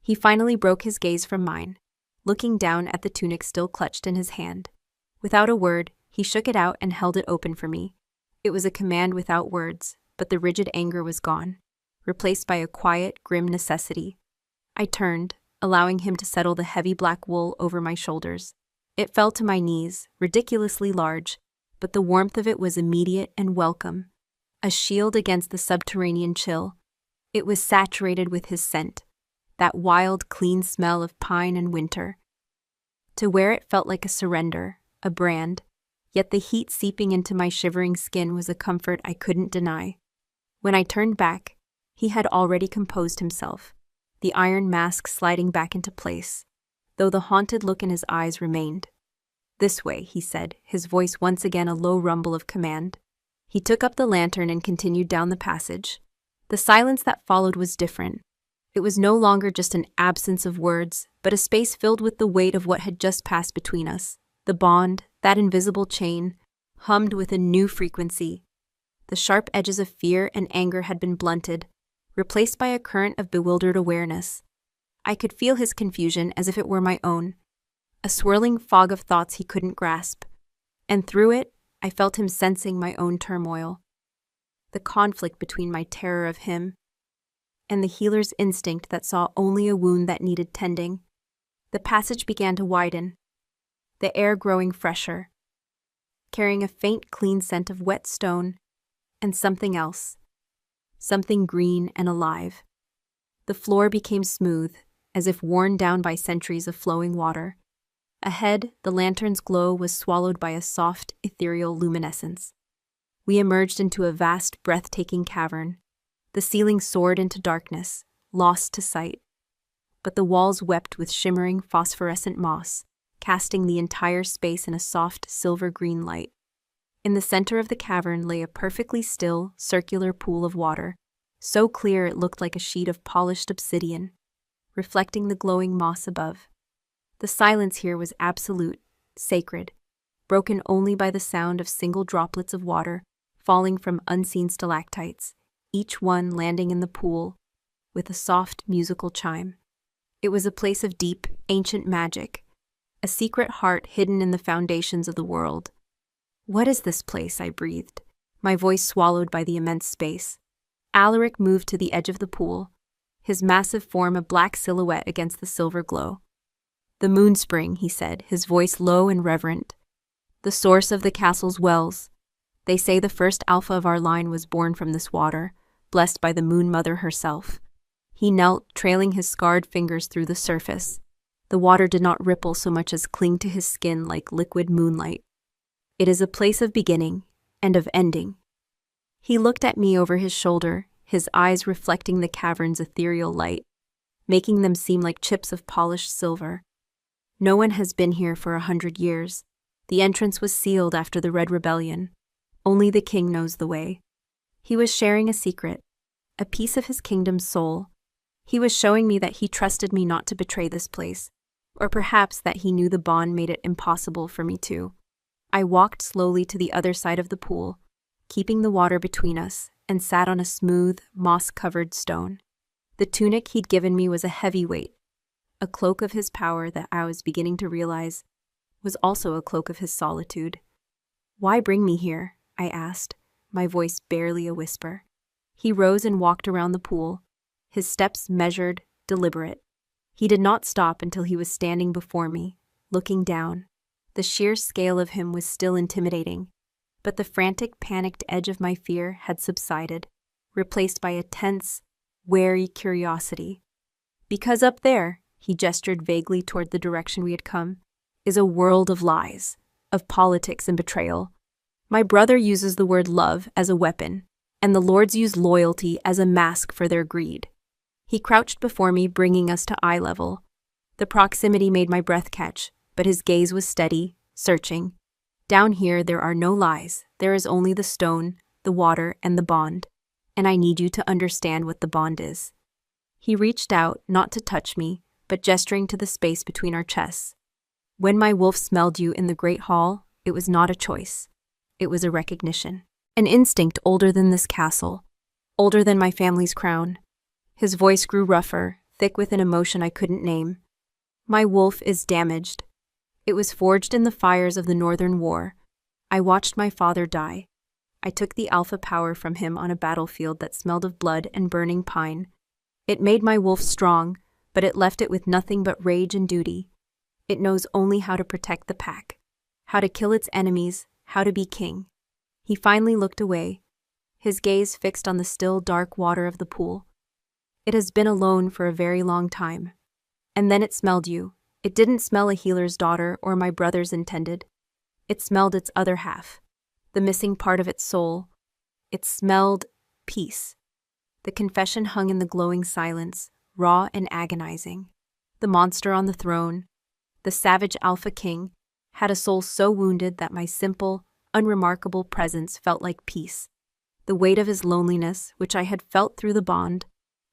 He finally broke his gaze from mine, looking down at the tunic still clutched in his hand. Without a word, he shook it out and held it open for me. It was a command without words, but the rigid anger was gone, replaced by a quiet, grim necessity. I turned, allowing him to settle the heavy black wool over my shoulders. It fell to my knees, ridiculously large, but the warmth of it was immediate and welcome, a shield against the subterranean chill. It was saturated with his scent, that wild, clean smell of pine and winter. To wear it felt like a surrender, a brand, yet the heat seeping into my shivering skin was a comfort I couldn't deny. When I turned back, he had already composed himself, the iron mask sliding back into place, though the haunted look in his eyes remained. "This way," he said, his voice once again a low rumble of command. He took up the lantern and continued down the passage. The silence that followed was different. It was no longer just an absence of words, but a space filled with the weight of what had just passed between us. The bond, that invisible chain, hummed with a new frequency. The sharp edges of fear and anger had been blunted, replaced by a current of bewildered awareness. I could feel his confusion as if it were my own, a swirling fog of thoughts he couldn't grasp. And through it, I felt him sensing my own turmoil, the conflict between my terror of him and the healer's instinct that saw only a wound that needed tending. The passage began to widen, the air growing fresher, carrying a faint, clean scent of wet stone and something else, something green and alive. The floor became smooth, as if worn down by centuries of flowing water. Ahead, the lantern's glow was swallowed by a soft, ethereal luminescence. We emerged into a vast, breathtaking cavern. The ceiling soared into darkness, lost to sight. But the walls wept with shimmering, phosphorescent moss, casting the entire space in a soft, silver-green light. In the center of the cavern lay a perfectly still, circular pool of water, so clear it looked like a sheet of polished obsidian, reflecting the glowing moss above. The silence here was absolute, sacred. broken only by the sound of single droplets of water falling from unseen stalactites, each one landing in the pool with a soft musical chime. It was a place of deep, ancient magic, a secret heart hidden in the foundations of the world. "What is this place?" I breathed, my voice swallowed by the immense space. Alaric moved to the edge of the pool, his massive form a black silhouette against the silver glow. "The moon spring," he said, his voice low and reverent. "The source of the castle's wells. They say the first alpha of our line was born from this water, blessed by the Moon Mother herself." He knelt, trailing his scarred fingers through the surface. The water did not ripple so much as cling to his skin like liquid moonlight. "It is a place of beginning and of ending." He looked at me over his shoulder, his eyes reflecting the cavern's ethereal light, making them seem like chips of polished silver. "No one has been here for 100 years. The entrance was sealed after the Red Rebellion. Only the king knows the way." He was sharing a secret, a piece of his kingdom's soul. He was showing me that he trusted me not to betray this place, or perhaps that he knew the bond made it impossible for me to. I walked slowly to the other side of the pool, keeping the water between us, and sat on a smooth, moss-covered stone. The tunic he'd given me was a heavy weight, a cloak of his power that I was beginning to realize was also a cloak of his solitude. "Why bring me here?" I asked, my voice barely a whisper. He rose and walked around the pool, his steps measured, deliberate. He did not stop until he was standing before me, looking down. The sheer scale of him was still intimidating, but the frantic, panicked edge of my fear had subsided, replaced by a tense, wary curiosity. "Because up there," he gestured vaguely toward the direction we had come, "is a world of lies, of politics and betrayal. My brother uses the word love as a weapon, and the lords use loyalty as a mask for their greed." He crouched before me, bringing us to eye level. The proximity made my breath catch, but his gaze was steady, searching. "Down here there are no lies. There is only the stone, the water, and the bond. And I need you to understand what the bond is." He reached out, not to touch me, but gesturing to the space between our chests. "When my wolf smelled you in the Great Hall, it was not a choice. It was a recognition. An instinct older than this castle, older than my family's crown." His voice grew rougher, thick with an emotion I couldn't name. "My wolf is damaged. It was forged in the fires of the Northern War. I watched my father die. I took the alpha power from him on a battlefield that smelled of blood and burning pine. It made my wolf strong, but it left it with nothing but rage and duty. It knows only how to protect the pack, how to kill its enemies, how to be king." He finally looked away, his gaze fixed on the still, dark water of the pool. "It has been alone for a very long time. And then it smelled you. It didn't smell a healer's daughter or my brother's intended. It smelled its other half, the missing part of its soul. It smelled peace." The confession hung in the glowing silence, raw and agonizing. The monster on the throne, the savage Alpha King, had a soul so wounded that my simple, unremarkable presence felt like peace. The weight of his loneliness, which I had felt through the bond,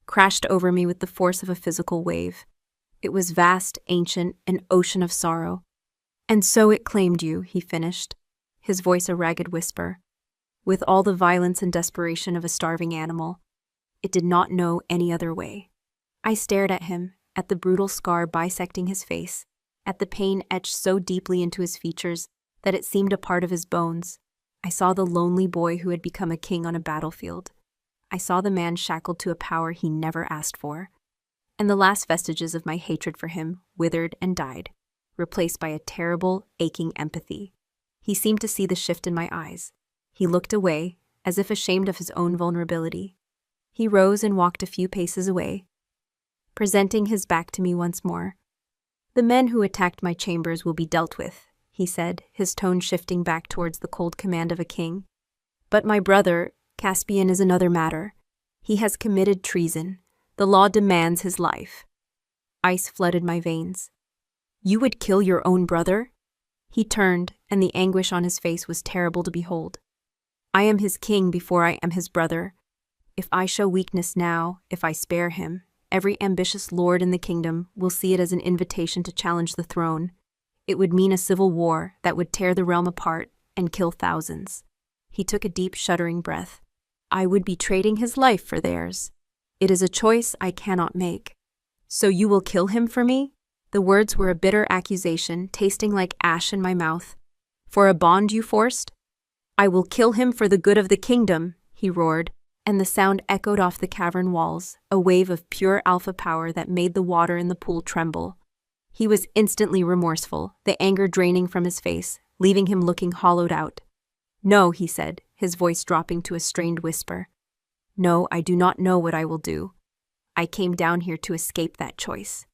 crashed over me with the force of a physical wave. It was vast, ancient, an ocean of sorrow. "And so it claimed you," he finished, his voice a ragged whisper. "With all the violence and desperation of a starving animal, it did not know any other way." I stared at him, at the brutal scar bisecting his face, at the pain etched so deeply into his features that it seemed a part of his bones. I saw the lonely boy who had become a king on a battlefield. I saw the man shackled to a power he never asked for. And the last vestiges of my hatred for him withered and died, replaced by a terrible, aching empathy. He seemed to see the shift in my eyes. He looked away, as if ashamed of his own vulnerability. He rose and walked a few paces away, presenting his back to me once more. "The men who attacked my chambers will be dealt with," he said, his tone shifting back towards the cold command of a king. "But my brother, Caspian, is another matter. He has committed treason. The law demands his life." Ice flooded my veins. "You would kill your own brother?" He turned, and the anguish on his face was terrible to behold. "I am his king before I am his brother. If I show weakness now, if I spare him, every ambitious lord in the kingdom will see it as an invitation to challenge the throne. It would mean a civil war that would tear the realm apart and kill thousands. He took a deep, shuddering breath. I would be trading his life for theirs. It is a choice I cannot make. So you will kill him for me? The words were a bitter accusation, tasting like ash in my mouth. For a bond you forced? I will kill him for the good of the kingdom, he roared, and the sound echoed off the cavern walls, a wave of pure alpha power that made the water in the pool tremble. He was instantly remorseful, the anger draining from his face, leaving him looking hollowed out. No, he said, his voice dropping to a strained whisper. No, I do not know what I will do. I came down here to escape that choice.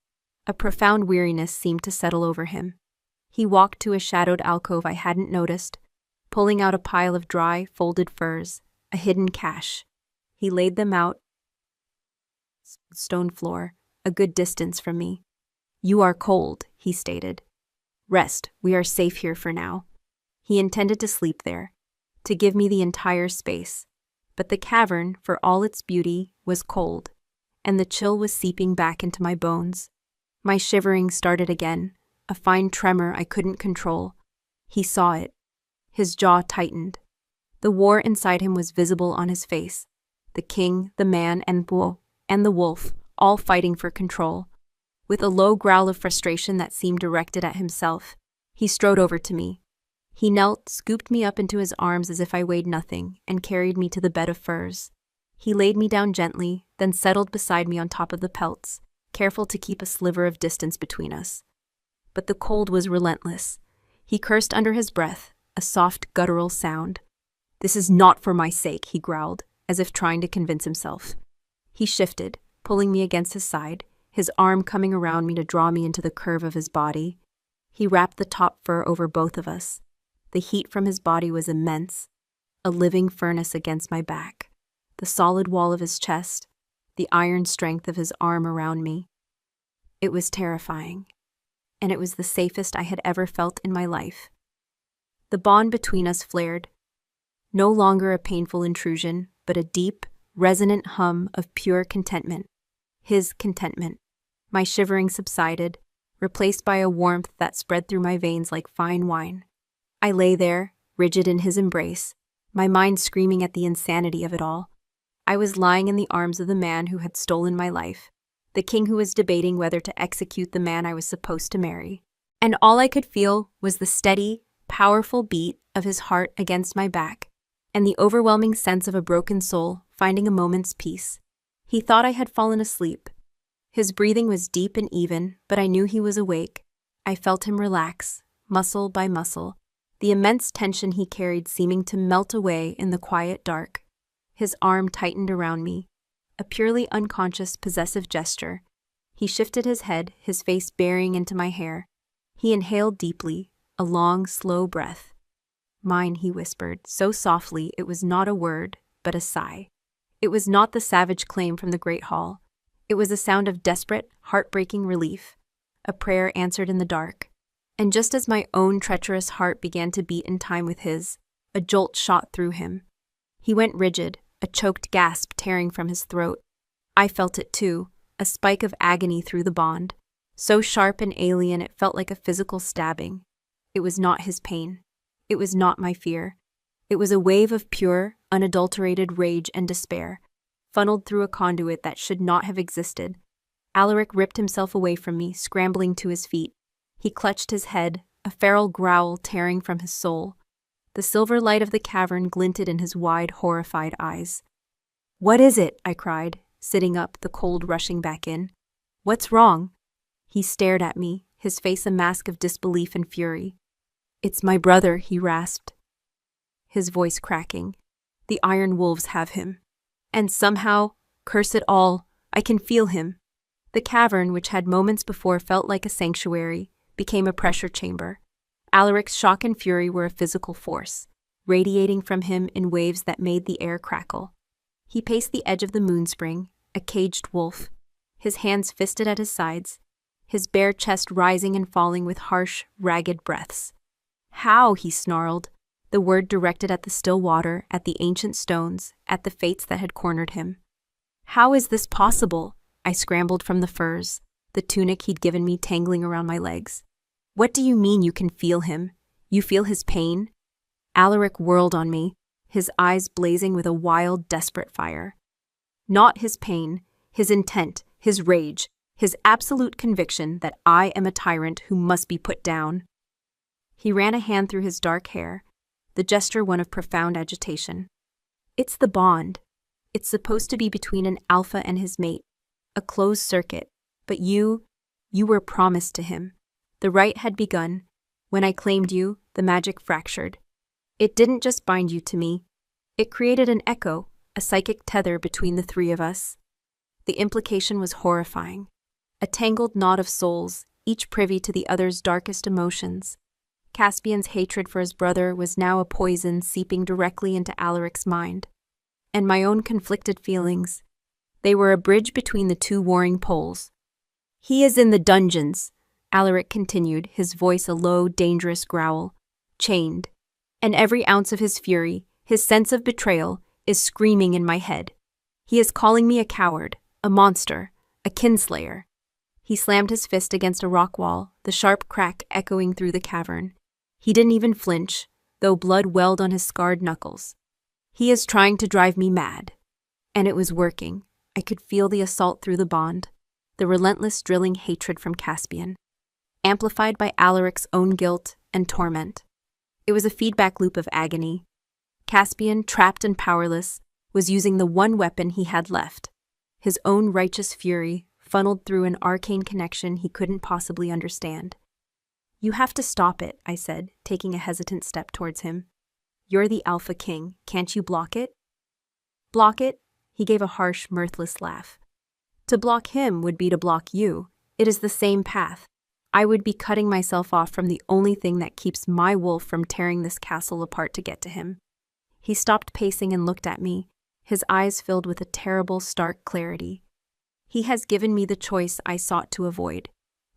A profound weariness seemed to settle over him. He walked to a shadowed alcove I hadn't noticed, pulling out a pile of dry, folded furs, a hidden cache. He laid them out, stone floor, a good distance from me. You are cold, he stated. Rest, we are safe here for now. He intended to sleep there, to give me the entire space. But the cavern, for all its beauty, was cold, and the chill was seeping back into my bones. My shivering started again, a fine tremor I couldn't control. He saw it. His jaw tightened. The war inside him was visible on his face. The king, the man, and the wolf, all fighting for control. With a low growl of frustration that seemed directed at himself, he strode over to me. He knelt, scooped me up into his arms as if I weighed nothing, and carried me to the bed of furs. He laid me down gently, then settled beside me on top of the pelts, careful to keep a sliver of distance between us. But the cold was relentless. He cursed under his breath, a soft, guttural sound. This is not for my sake, he growled, as if trying to convince himself. He shifted, pulling me against his side, his arm coming around me to draw me into the curve of his body. He wrapped the top fur over both of us. The heat from his body was immense, a living furnace against my back, the solid wall of his chest, the iron strength of his arm around me. It was terrifying, and it was the safest I had ever felt in my life. The bond between us flared, no longer a painful intrusion, but a deep, resonant hum of pure contentment. His contentment. My shivering subsided, replaced by a warmth that spread through my veins like fine wine. I lay there, rigid in his embrace, my mind screaming at the insanity of it all. I was lying in the arms of the man who had stolen my life, the king who was debating whether to execute the man I was supposed to marry. And all I could feel was the steady, powerful beat of his heart against my back, and the overwhelming sense of a broken soul finding a moment's peace. He thought I had fallen asleep. His breathing was deep and even, but I knew he was awake. I felt him relax, muscle by muscle, the immense tension he carried seeming to melt away in the quiet dark. His arm tightened around me, a purely unconscious, possessive gesture. He shifted his head, his face burying into my hair. He inhaled deeply, a long, slow breath. Mine, he whispered, so softly it was not a word, but a sigh. It was not the savage claim from the great hall. It was a sound of desperate, heartbreaking relief, a prayer answered in the dark. And just as my own treacherous heart began to beat in time with his, a jolt shot through him. He went rigid, a choked gasp tearing from his throat. I felt it too, a spike of agony through the bond, so sharp and alien it felt like a physical stabbing. It was not his pain. It was not my fear. It was a wave of pure, unadulterated rage and despair, funneled through a conduit that should not have existed. Alaric ripped himself away from me, scrambling to his feet. He clutched his head, a feral growl tearing from his soul. The silver light of the cavern glinted in his wide, horrified eyes. "What is it?" I cried, sitting up, the cold rushing back in. "What's wrong?" He stared at me, his face a mask of disbelief and fury. "It's my brother," he rasped, his voice cracking. "The iron wolves have him. And somehow, curse it all, I can feel him." The cavern, which had moments before felt like a sanctuary, became a pressure chamber. Alaric's shock and fury were a physical force, radiating from him in waves that made the air crackle. He paced the edge of the moonspring, a caged wolf, his hands fisted at his sides, his bare chest rising and falling with harsh, ragged breaths. "How?" he snarled, the word directed at the still water, at the ancient stones, at the fates that had cornered him. "How is this possible?" I scrambled from the furs, the tunic he'd given me tangling around my legs. What do you mean you can feel him? You feel his pain? Alaric whirled on me, his eyes blazing with a wild, desperate fire. Not his pain, his intent, his rage, his absolute conviction that I am a tyrant who must be put down. He ran a hand through his dark hair, the gesture one of profound agitation. It's the bond. It's supposed to be between an alpha and his mate, a closed circuit, but you were promised to him. The rite had begun. When I claimed you, the magic fractured. It didn't just bind you to me. It created an echo, a psychic tether between the three of us. The implication was horrifying. A tangled knot of souls, each privy to the other's darkest emotions. Caspian's hatred for his brother was now a poison seeping directly into Alaric's mind. And my own conflicted feelings. They were a bridge between the two warring poles. He is in the dungeons, Alaric continued, his voice a low, dangerous growl. Chained. And every ounce of his fury, his sense of betrayal, is screaming in my head. He is calling me a coward, a monster, a kinslayer. He slammed his fist against a rock wall, the sharp crack echoing through the cavern. He didn't even flinch, though blood welled on his scarred knuckles. He is trying to drive me mad. And it was working. I could feel the assault through the bond, the relentless drilling hatred from Caspian, amplified by Alaric's own guilt and torment. It was a feedback loop of agony. Caspian, trapped and powerless, was using the one weapon he had left, his own righteous fury, funneled through an arcane connection he couldn't possibly understand. You have to stop it, I said, taking a hesitant step towards him. You're the Alpha King. Can't you block it? Block it? He gave a harsh, mirthless laugh. To block him would be to block you. It is the same path. I would be cutting myself off from the only thing that keeps my wolf from tearing this castle apart to get to him. He stopped pacing and looked at me, his eyes filled with a terrible, stark clarity. He has given me the choice I sought to avoid.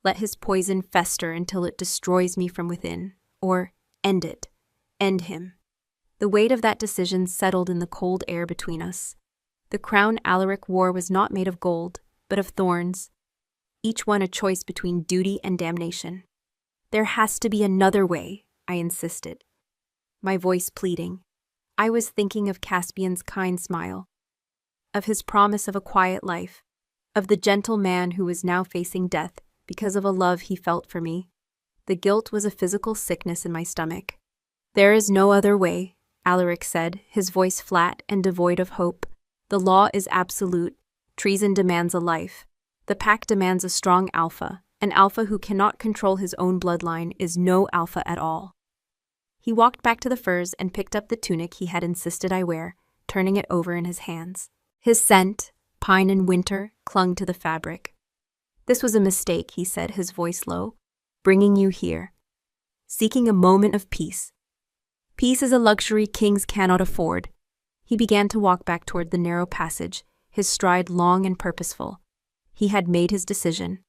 Let his poison fester until it destroys me from within, or end it. End him. The weight of that decision settled in the cold air between us. The crown Alaric wore was not made of gold, but of thorns, each one a choice between duty and damnation. There has to be another way, I insisted, my voice pleading. I was thinking of Caspian's kind smile, of his promise of a quiet life, of the gentle man who was now facing death because of a love he felt for me. The guilt was a physical sickness in my stomach. There is no other way, Alaric said, his voice flat and devoid of hope. The law is absolute. Treason demands a life. The pack demands a strong alpha. An alpha who cannot control his own bloodline is no alpha at all. He walked back to the furs and picked up the tunic he had insisted I wear, turning it over in his hands. His scent, pine and winter, clung to the fabric. This was a mistake, he said, his voice low. Bringing you here. Seeking a moment of peace. Peace is a luxury kings cannot afford. He began to walk back toward the narrow passage, his stride long and purposeful. He had made his decision.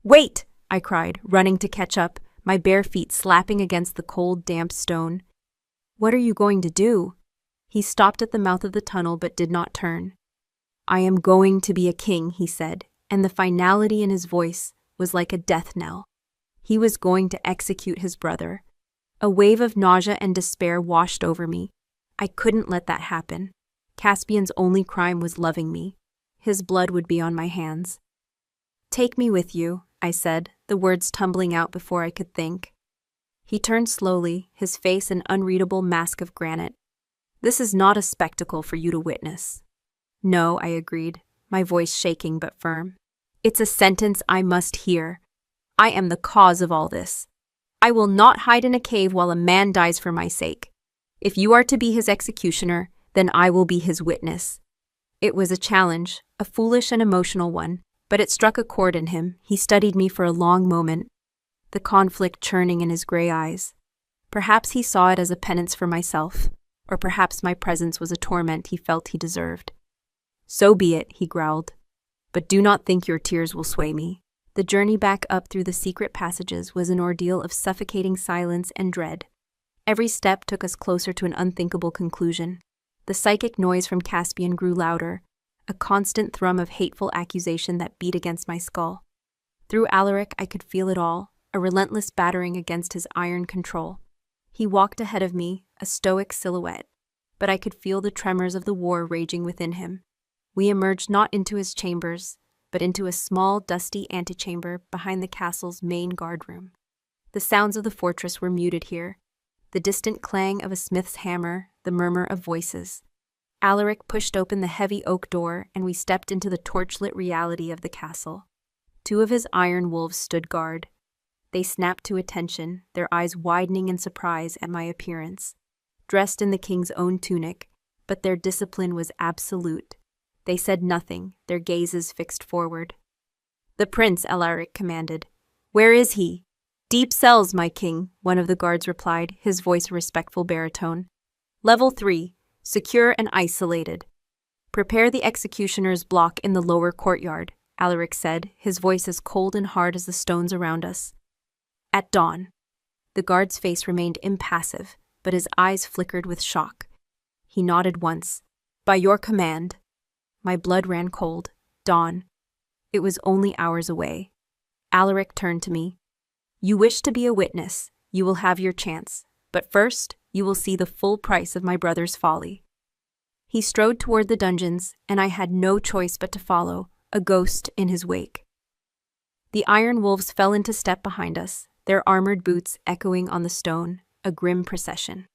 Wait! I cried, running to catch up, my bare feet slapping against the cold, damp stone. What are you going to do? He stopped at the mouth of the tunnel but did not turn. I am going to be a king, he said, and the finality in his voice was like a death knell. He was going to execute his brother. A wave of nausea and despair washed over me. I couldn't let that happen. Caspian's only crime was loving me. His blood would be on my hands. Take me with you, I said, the words tumbling out before I could think. He turned slowly, his face an unreadable mask of granite. This is not a spectacle for you to witness. No, I agreed, my voice shaking but firm. It's a sentence I must hear. I am the cause of all this. I will not hide in a cave while a man dies for my sake. If you are to be his executioner, then I will be his witness. It was a challenge, a foolish and emotional one, but it struck a chord in him. He studied me for a long moment, the conflict churning in his gray eyes. Perhaps he saw it as a penance for myself, or perhaps my presence was a torment he felt he deserved. So be it, he growled. But do not think your tears will sway me. The journey back up through the secret passages was an ordeal of suffocating silence and dread. Every step took us closer to an unthinkable conclusion. The psychic noise from Caspian grew louder, a constant thrum of hateful accusation that beat against my skull. Through Alaric I could feel it all, a a relentless battering against his iron control. He walked ahead of me, a stoic silhouette, but I could feel the tremors of the war raging within him. We emerged not into his chambers, but into a small, dusty antechamber behind the castle's main guardroom. The sounds of the fortress were muted here. The distant clang of a smith's hammer, the murmur of voices. Alaric pushed open the heavy oak door, and we stepped into the torchlit reality of the castle. 2 of his iron wolves stood guard. They snapped to attention, their eyes widening in surprise at my appearance. Dressed in the king's own tunic, but their discipline was absolute. They said nothing, their gazes fixed forward. "The prince," Alaric commanded. "Where is he?" "Deep cells, my king," one of the guards replied, his voice a respectful baritone. "Level 3, secure and isolated." "Prepare the executioner's block in the lower courtyard," Alaric said, his voice as cold and hard as the stones around us. "At dawn." The guard's face remained impassive, but his eyes flickered with shock. He nodded once. "By your command." My blood ran cold. Dawn. It was only hours away. Alaric turned to me. "You wish to be a witness. You will have your chance. But first, you will see the full price of my brother's folly." He strode toward the dungeons, and I had no choice but to follow, a ghost in his wake. The iron wolves fell into step behind us, their armored boots echoing on the stone, a grim procession.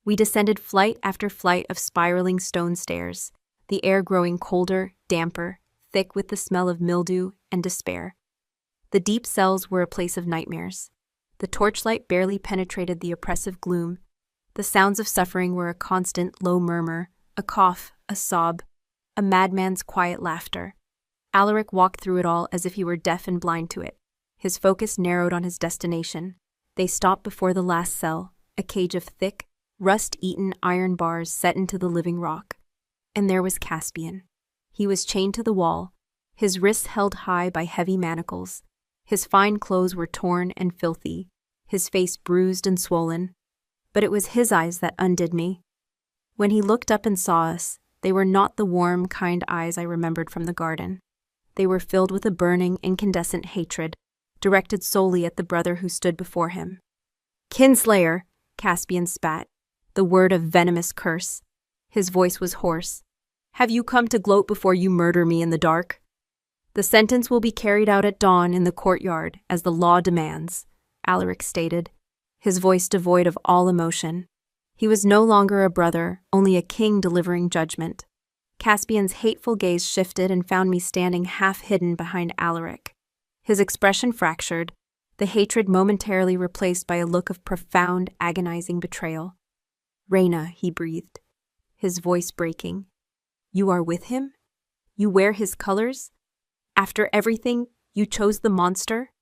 We descended flight after flight of spiraling stone stairs, the air growing colder, damper, thick with the smell of mildew and despair. The deep cells were a place of nightmares. The torchlight barely penetrated the oppressive gloom. The sounds of suffering were a constant low murmur, a cough, a sob, a madman's quiet laughter. Alaric walked through it all as if he were deaf and blind to it. His focus narrowed on his destination. They stopped before the last cell, a cage of thick, rust-eaten iron bars set into the living rock. And there was Caspian. He was chained to the wall, his wrists held high by heavy manacles. His fine clothes were torn and filthy, his face bruised and swollen. But it was his eyes that undid me. When he looked up and saw us, they were not the warm, kind eyes I remembered from the garden. They were filled with a burning, incandescent hatred, directed solely at the brother who stood before him. "Kinslayer!" Caspian spat, the word of venomous curse. His voice was hoarse. "Have you come to gloat before you murder me in the dark?" "The sentence will be carried out at dawn in the courtyard, as the law demands," Alaric stated, his voice devoid of all emotion. He was no longer a brother, only a king delivering judgment. Caspian's hateful gaze shifted and found me standing half-hidden behind Alaric. His expression fractured, the hatred momentarily replaced by a look of profound, agonizing betrayal. "Reina," he breathed, his voice breaking. "You are with him? You wear his colors? After everything, you chose the monster?"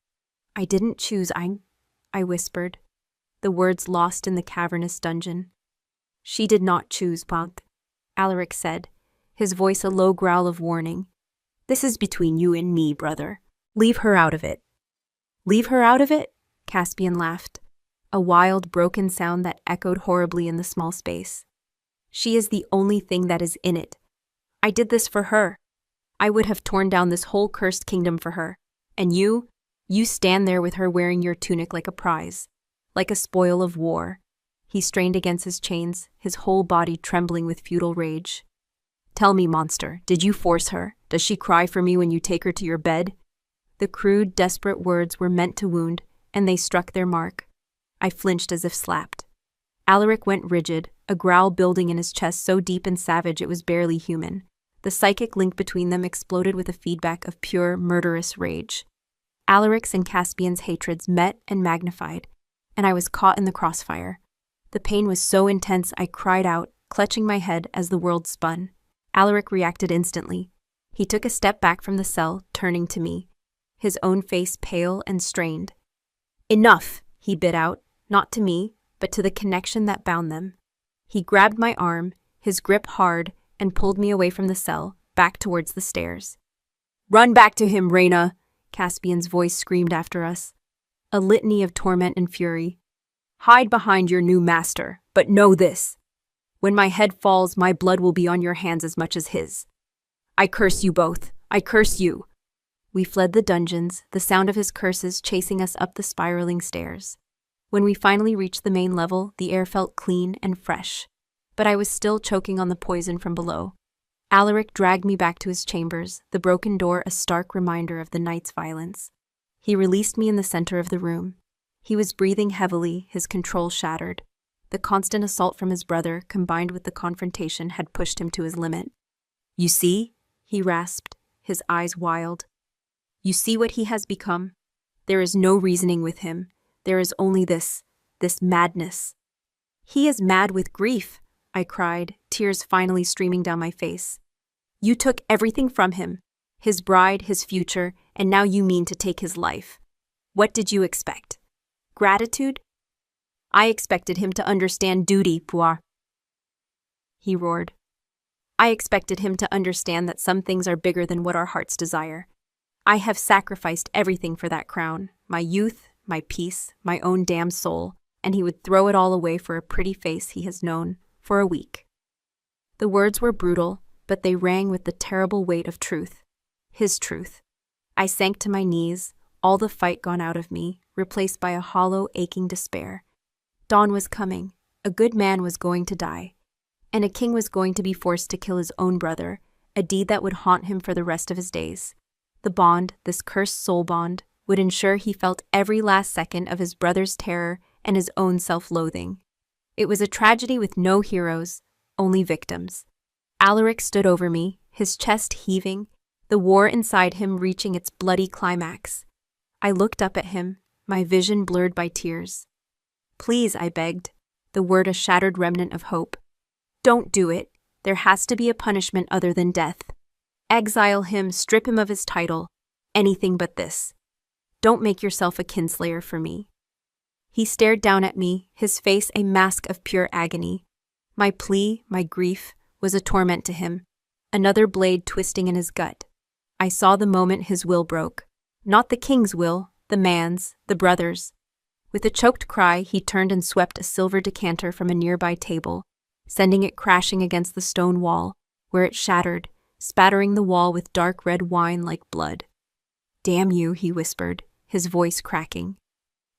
"I didn't choose, I whispered, the words lost in the cavernous dungeon. "She did not choose, Pant," Alaric said, his voice a low growl of warning. "This is between you and me, brother. Leave her out of it." "Leave her out of it?" Caspian laughed, a wild, broken sound that echoed horribly in the small space. "She is the only thing that is in it. I did this for her. I would have torn down this whole cursed kingdom for her. And you stand there with her wearing your tunic like a prize, like a spoil of war." He strained against his chains, his whole body trembling with futile rage. "Tell me, monster, did you force her? Does she cry for me when you take her to your bed?" The crude, desperate words were meant to wound, and they struck their mark. I flinched as if slapped. Alaric went rigid, a growl building in his chest so deep and savage it was barely human. The psychic link between them exploded with a feedback of pure, murderous rage. Alaric's and Caspian's hatreds met and magnified, and I was caught in the crossfire. The pain was so intense I cried out, clutching my head as the world spun. Alaric reacted instantly. He took a step back from the cell, turning to me, his own face pale and strained. "Enough," he bit out, not to me, but to the connection that bound them. He grabbed my arm, his grip hard, and pulled me away from the cell, back towards the stairs. "Run back to him, Reina!" Caspian's voice screamed after us, a litany of torment and fury. "Hide behind your new master, but know this. When my head falls, my blood will be on your hands as much as his. I curse you both. I curse you." We fled the dungeons, the sound of his curses chasing us up the spiraling stairs. When we finally reached the main level, the air felt clean and fresh, but I was still choking on the poison from below. Alaric dragged me back to his chambers, the broken door a stark reminder of the night's violence. He released me in the center of the room. He was breathing heavily, his control shattered. The constant assault from his brother, combined with the confrontation, had pushed him to his limit. "You see?" he rasped, his eyes wild. "You see what he has become? There is no reasoning with him. There is only this madness." "He is mad with grief," I cried, tears finally streaming down my face. "You took everything from him, his bride, his future, and now you mean to take his life. What did you expect? Gratitude? I expected him to understand duty, Poir," he roared. "I expected him to understand that some things are bigger than what our hearts desire. I have sacrificed everything for that crown, my youth, my peace, my own damned soul, and he would throw it all away for a pretty face he has known for a week." The words were brutal, but they rang with the terrible weight of truth. His truth. I sank to my knees, all the fight gone out of me, replaced by a hollow, aching despair. Dawn was coming. A good man was going to die. And a king was going to be forced to kill his own brother, a deed that would haunt him for the rest of his days. The bond, this cursed soul bond, would ensure he felt every last second of his brother's terror and his own self-loathing. It was a tragedy with no heroes, only victims. Alaric stood over me, his chest heaving, the war inside him reaching its bloody climax. I looked up at him, my vision blurred by tears. "Please," I begged, the word a shattered remnant of hope. "Don't do it. There has to be a punishment other than death. Exile him, strip him of his title. Anything but this. Don't make yourself a kinslayer for me." He stared down at me, his face a mask of pure agony. My plea, my grief, was a torment to him, another blade twisting in his gut. I saw the moment his will broke. Not the king's will, the man's, the brother's. With a choked cry, he turned and swept a silver decanter from a nearby table, sending it crashing against the stone wall, where it shattered, spattering the wall with dark red wine like blood. "Damn you," he whispered, his voice cracking.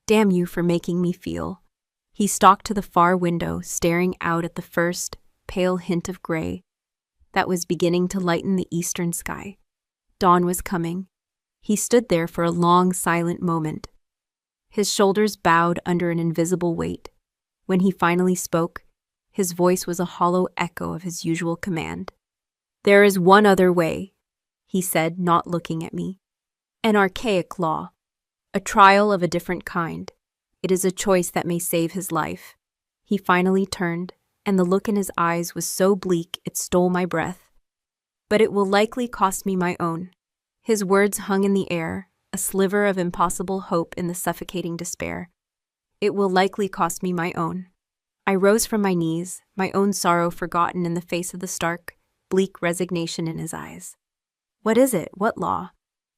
"Damn you for making me feel." He stalked to the far window, staring out at the first, pale hint of gray that was beginning to lighten the eastern sky. Dawn was coming. He stood there for a long, silent moment. His shoulders bowed under an invisible weight. When he finally spoke, his voice was a hollow echo of his usual command. "There is one other way," he said, not looking at me. "An archaic law. A trial of a different kind. It is a choice that may save his life." He finally turned, and the look in his eyes was so bleak it stole my breath. "But it will likely cost me my own." His words hung in the air, a sliver of impossible hope in the suffocating despair. "It will likely cost me my own." I rose from my knees, my own sorrow forgotten in the face of the stark, bleak resignation in his eyes. "What is it? What law?"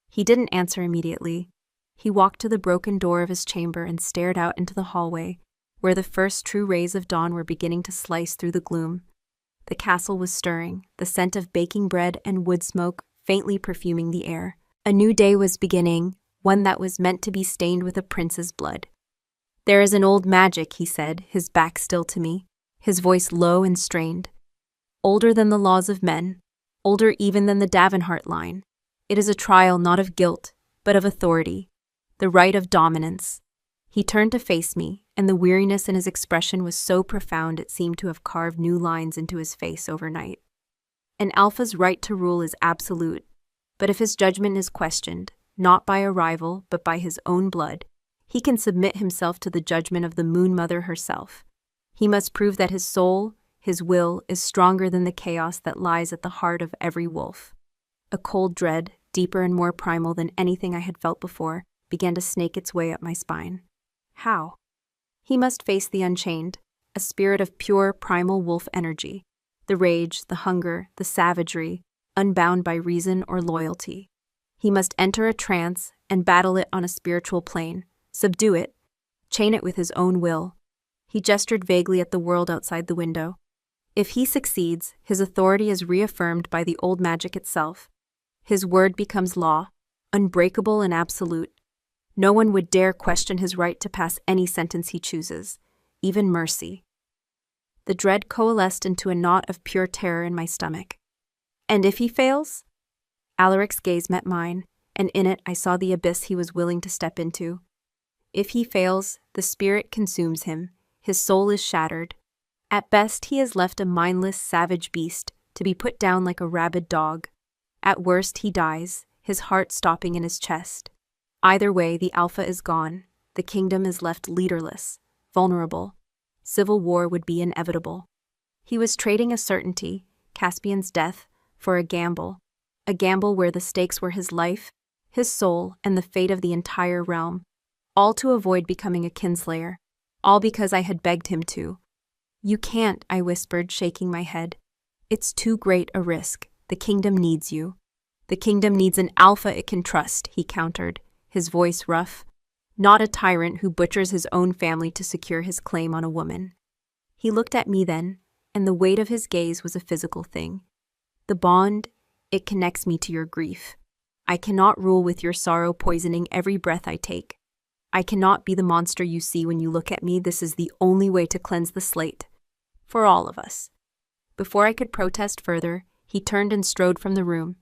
He didn't answer immediately. He walked to the broken door of his chamber and stared out into the hallway, where the first true rays of dawn were beginning to slice through the gloom. The castle was stirring, the scent of baking bread and wood smoke faintly perfuming the air. A new day was beginning, one that was meant to be stained with a prince's blood. "There is an old magic," he said, his back still to me, his voice low and strained. "Older than the laws of men, older even than the Davenhart line. It is a trial not of guilt, but of authority, the right of dominance." He turned to face me, and the weariness in his expression was so profound it seemed to have carved new lines into his face overnight. An alpha's right to rule is absolute, but if his judgment is questioned, not by a rival but by his own blood, he can submit himself to the judgment of the Moon Mother herself. He must prove that his soul, his will, is stronger than the chaos that lies at the heart of every wolf. A cold dread, deeper and more primal than anything I had felt before, began to snake its way up my spine. How? He must face the unchained, a spirit of pure primal wolf energy, the rage, the hunger, the savagery, unbound by reason or loyalty. He must enter a trance and battle it on a spiritual plane, subdue it, chain it with his own will. He gestured vaguely at the world outside the window. If he succeeds, his authority is reaffirmed by the old magic itself. His word becomes law, unbreakable and absolute. No one would dare question his right to pass any sentence he chooses, even mercy. The dread coalesced into a knot of pure terror in my stomach. And if he fails? Alaric's gaze met mine, and in it I saw the abyss he was willing to step into. If he fails, the spirit consumes him, his soul is shattered. At best, he is left a mindless, savage beast, to be put down like a rabid dog. At worst, he dies, his heart stopping in his chest. Either way, the Alpha is gone, the kingdom is left leaderless, vulnerable. Civil war would be inevitable. He was trading a certainty, Caspian's death, for a gamble where the stakes were his life, his soul, and the fate of the entire realm, all to avoid becoming a kinslayer, all because I had begged him to. You can't, I whispered, shaking my head. It's too great a risk. The kingdom needs you. The kingdom needs an Alpha it can trust, he countered, his voice rough. Not a tyrant who butchers his own family to secure his claim on a woman. He looked at me then, and the weight of his gaze was a physical thing. The bond, it connects me to your grief. I cannot rule with your sorrow poisoning every breath I take. I cannot be the monster you see when you look at me. This is the only way to cleanse the slate. For all of us. Before I could protest further, he turned and strode from the room.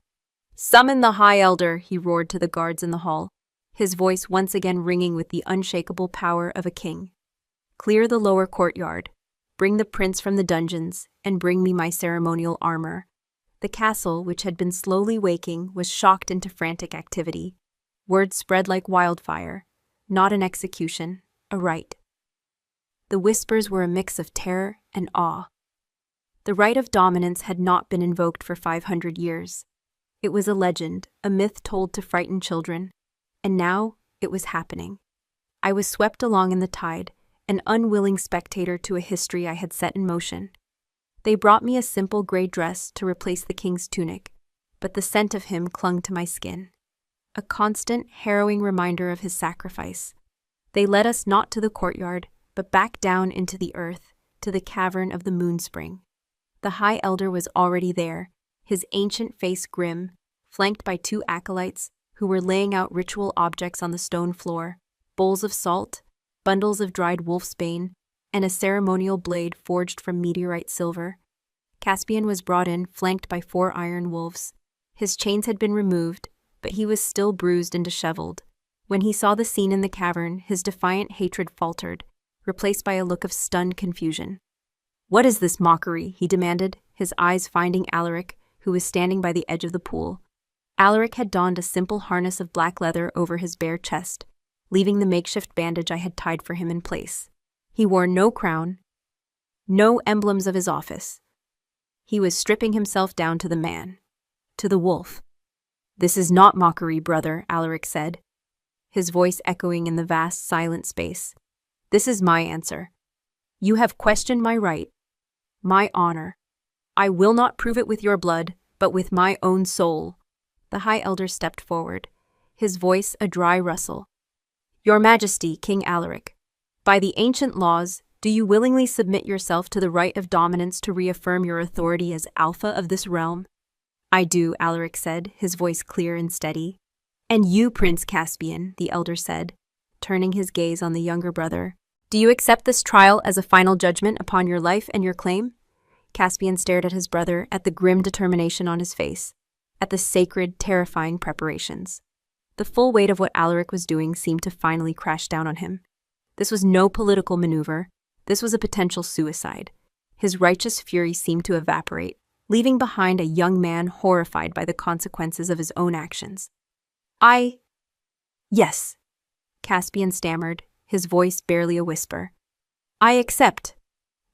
Summon the High Elder, he roared to the guards in the hall, his voice once again ringing with the unshakable power of a king. Clear the lower courtyard. Bring the prince from the dungeons, and bring me my ceremonial armor. The castle, which had been slowly waking, was shocked into frantic activity. Word spread like wildfire. Not an execution, a rite. The whispers were a mix of terror and awe. The right of dominance had not been invoked for 500 years. It was a legend, a myth told to frighten children. And now, it was happening. I was swept along in the tide, an unwilling spectator to a history I had set in motion. They brought me a simple gray dress to replace the king's tunic, but the scent of him clung to my skin. A constant, harrowing reminder of his sacrifice. They led us not to the courtyard, but back down into the earth, to the cavern of the Moonspring. The High Elder was already there, his ancient face grim, flanked by 2 acolytes who were laying out ritual objects on the stone floor, bowls of salt, bundles of dried wolfsbane, and a ceremonial blade forged from meteorite silver. Caspian was brought in, flanked by 4 iron wolves. His chains had been removed, but he was still bruised and disheveled. When he saw the scene in the cavern, his defiant hatred faltered, replaced by a look of stunned confusion. What is this mockery? He demanded, his eyes finding Alaric, who was standing by the edge of the pool. Alaric had donned a simple harness of black leather over his bare chest, leaving the makeshift bandage I had tied for him in place. He wore no crown, no emblems of his office. He was stripping himself down to the man, to the wolf. This is not mockery, brother, Alaric said, his voice echoing in the vast, silent space. This is my answer. You have questioned my right, my honor. I will not prove it with your blood, but with my own soul. The High Elder stepped forward, his voice a dry rustle. Your Majesty, King Alaric, by the ancient laws, do you willingly submit yourself to the right of dominance to reaffirm your authority as Alpha of this realm? I do, Alaric said, his voice clear and steady. And you, Prince Caspian, the Elder said, turning his gaze on the younger brother, do you accept this trial as a final judgment upon your life and your claim? Caspian stared at his brother, at the grim determination on his face, at the sacred, terrifying preparations. The full weight of what Alaric was doing seemed to finally crash down on him. This was no political maneuver. This was a potential suicide. His righteous fury seemed to evaporate, leaving behind a young man horrified by the consequences of his own actions. Yes, Caspian stammered, his voice barely a whisper. I accept.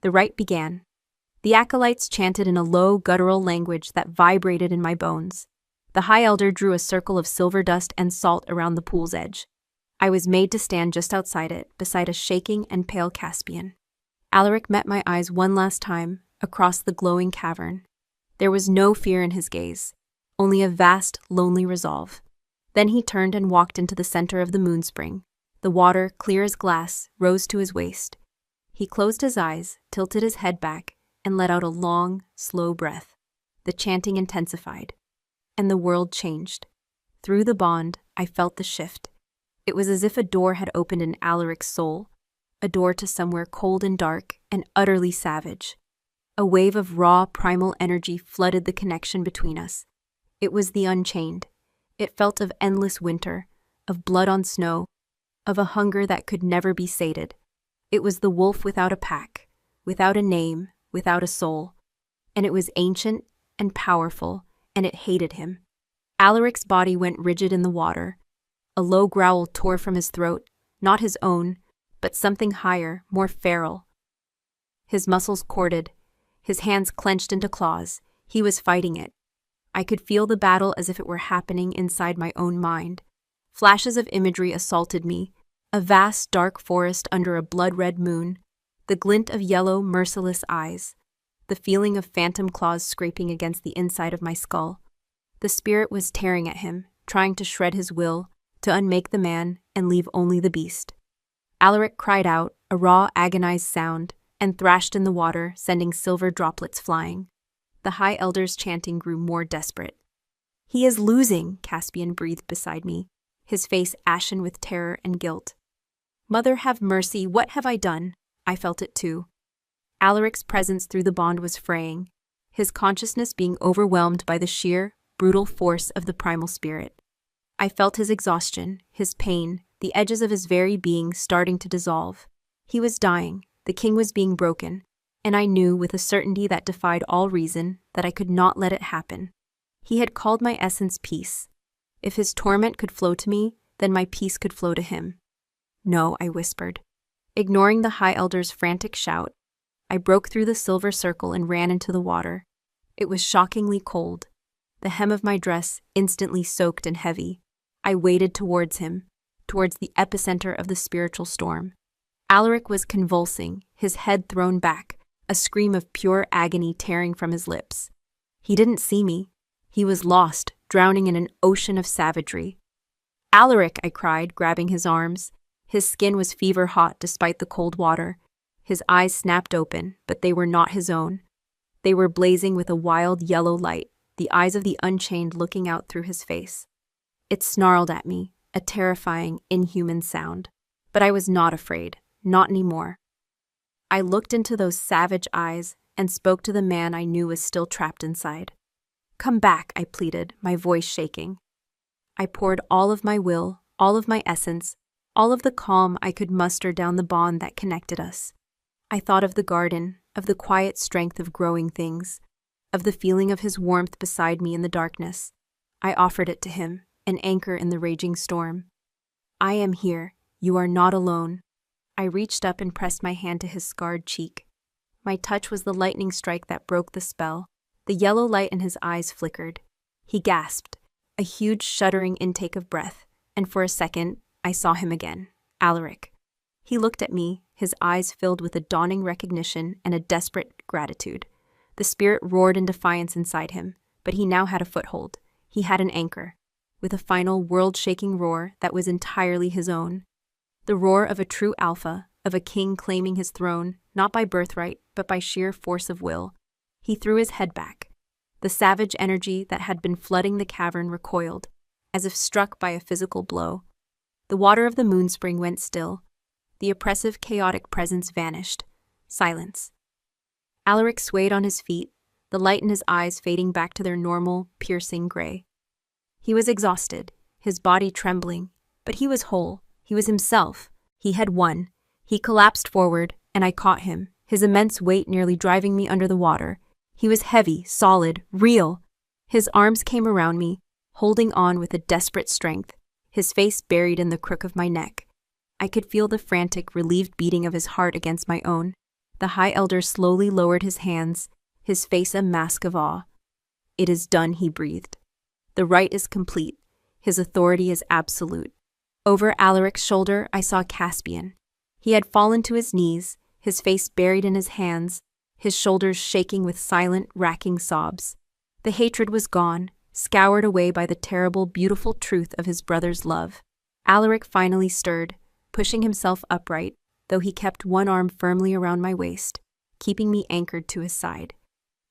The rite began. The acolytes chanted in a low, guttural language that vibrated in my bones. The High Elder drew a circle of silver dust and salt around the pool's edge. I was made to stand just outside it, beside a shaking and pale Caspian. Alaric met my eyes one last time, across the glowing cavern. There was no fear in his gaze, only a vast, lonely resolve. Then he turned and walked into the center of the Moonspring. The water, clear as glass, rose to his waist. He closed his eyes, tilted his head back, and let out a long, slow breath. The chanting intensified, and the world changed. Through the bond, I felt the shift. It was as if a door had opened in Alaric's soul, a door to somewhere cold and dark and utterly savage. A wave of raw, primal energy flooded the connection between us. It was the Unchained. It felt of endless winter, of blood on snow, of a hunger that could never be sated. It was the wolf without a pack, without a name, without a soul. And it was ancient and powerful, and it hated him. Alaric's body went rigid in the water. A low growl tore from his throat, not his own, but something higher, more feral. His muscles corded, his hands clenched into claws. He was fighting it. I could feel the battle as if it were happening inside my own mind. Flashes of imagery assaulted me, a vast dark forest under a blood-red moon, the glint of yellow, merciless eyes, the feeling of phantom claws scraping against the inside of my skull. The spirit was tearing at him, trying to shred his will, to unmake the man and leave only the beast. Alaric cried out, a raw, agonized sound, and thrashed in the water, sending silver droplets flying. The High Elder's chanting grew more desperate. "He is losing," Caspian breathed beside me, his face ashen with terror and guilt. "Mother, have mercy, what have I done?" I felt it too. Alaric's presence through the bond was fraying, his consciousness being overwhelmed by the sheer, brutal force of the primal spirit. I felt his exhaustion, his pain, the edges of his very being starting to dissolve. He was dying, the king was being broken, and I knew with a certainty that defied all reason that I could not let it happen. He had called my essence peace. If his torment could flow to me, then my peace could flow to him. "No," I whispered. Ignoring the High Elder's frantic shout, I broke through the silver circle and ran into the water. It was shockingly cold. The hem of my dress instantly soaked and heavy. I waded towards him, towards the epicenter of the spiritual storm. Alaric was convulsing, his head thrown back, a scream of pure agony tearing from his lips. He didn't see me. He was lost, drowning in an ocean of savagery. "Alaric!" I cried, grabbing his arms. His skin was fever-hot despite the cold water. His eyes snapped open, but they were not his own. They were blazing with a wild yellow light, the eyes of the Unchained looking out through his face. It snarled at me, a terrifying, inhuman sound. But I was not afraid, not anymore. I looked into those savage eyes and spoke to the man I knew was still trapped inside. "Come back," I pleaded, my voice shaking. I poured all of my will, all of my essence, all of the calm I could muster down the bond that connected us. I thought of the garden, of the quiet strength of growing things, of the feeling of his warmth beside me in the darkness. I offered it to him, an anchor in the raging storm. "I am here. You are not alone." I reached up and pressed my hand to his scarred cheek. My touch was the lightning strike that broke the spell. The yellow light in his eyes flickered. He gasped, a huge shuddering intake of breath, and for a second, I saw him again, Alaric. He looked at me, his eyes filled with a dawning recognition and a desperate gratitude. The spirit roared in defiance inside him, but he now had a foothold. He had an anchor, with a final world-shaking roar that was entirely his own. The roar of a true alpha, of a king claiming his throne, not by birthright, but by sheer force of will. He threw his head back. The savage energy that had been flooding the cavern recoiled, as if struck by a physical blow. The water of the moonspring went still. The oppressive, chaotic presence vanished. Silence. Alaric swayed on his feet, the light in his eyes fading back to their normal, piercing gray. He was exhausted, his body trembling, but he was whole. He was himself. He had won. He collapsed forward, and I caught him, his immense weight nearly driving me under the water. He was heavy, solid, real. His arms came around me, holding on with a desperate strength, his face buried in the crook of my neck. I could feel the frantic, relieved beating of his heart against my own. The High Elder slowly lowered his hands, his face a mask of awe. "It is done," he breathed. "The rite is complete. His authority is absolute." Over Alaric's shoulder, I saw Caspian. He had fallen to his knees, his face buried in his hands, his shoulders shaking with silent, racking sobs. The hatred was gone, scoured away by the terrible, beautiful truth of his brother's love. Alaric finally stirred, pushing himself upright, though he kept one arm firmly around my waist, keeping me anchored to his side.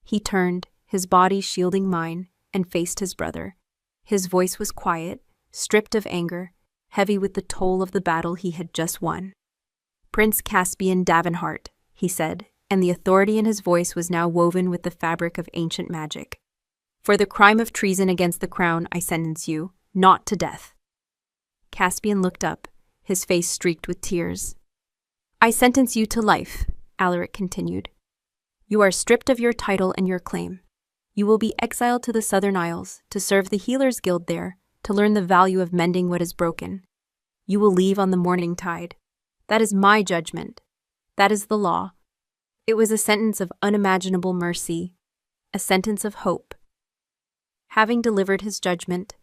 He turned, his body shielding mine, and faced his brother. His voice was quiet, stripped of anger, heavy with the toll of the battle he had just won. "Prince Caspian Davenhart," he said, and the authority in his voice was now woven with the fabric of ancient magic. "For the crime of treason against the crown, I sentence you, not to death." Caspian looked up, his face streaked with tears. "I sentence you to life," Alaric continued. "You are stripped of your title and your claim. You will be exiled to the Southern Isles, to serve the Healers' Guild there, to learn the value of mending what is broken. You will leave on the morning tide. That is my judgment. That is the law." It was a sentence of unimaginable mercy, a sentence of hope. Having delivered his judgment,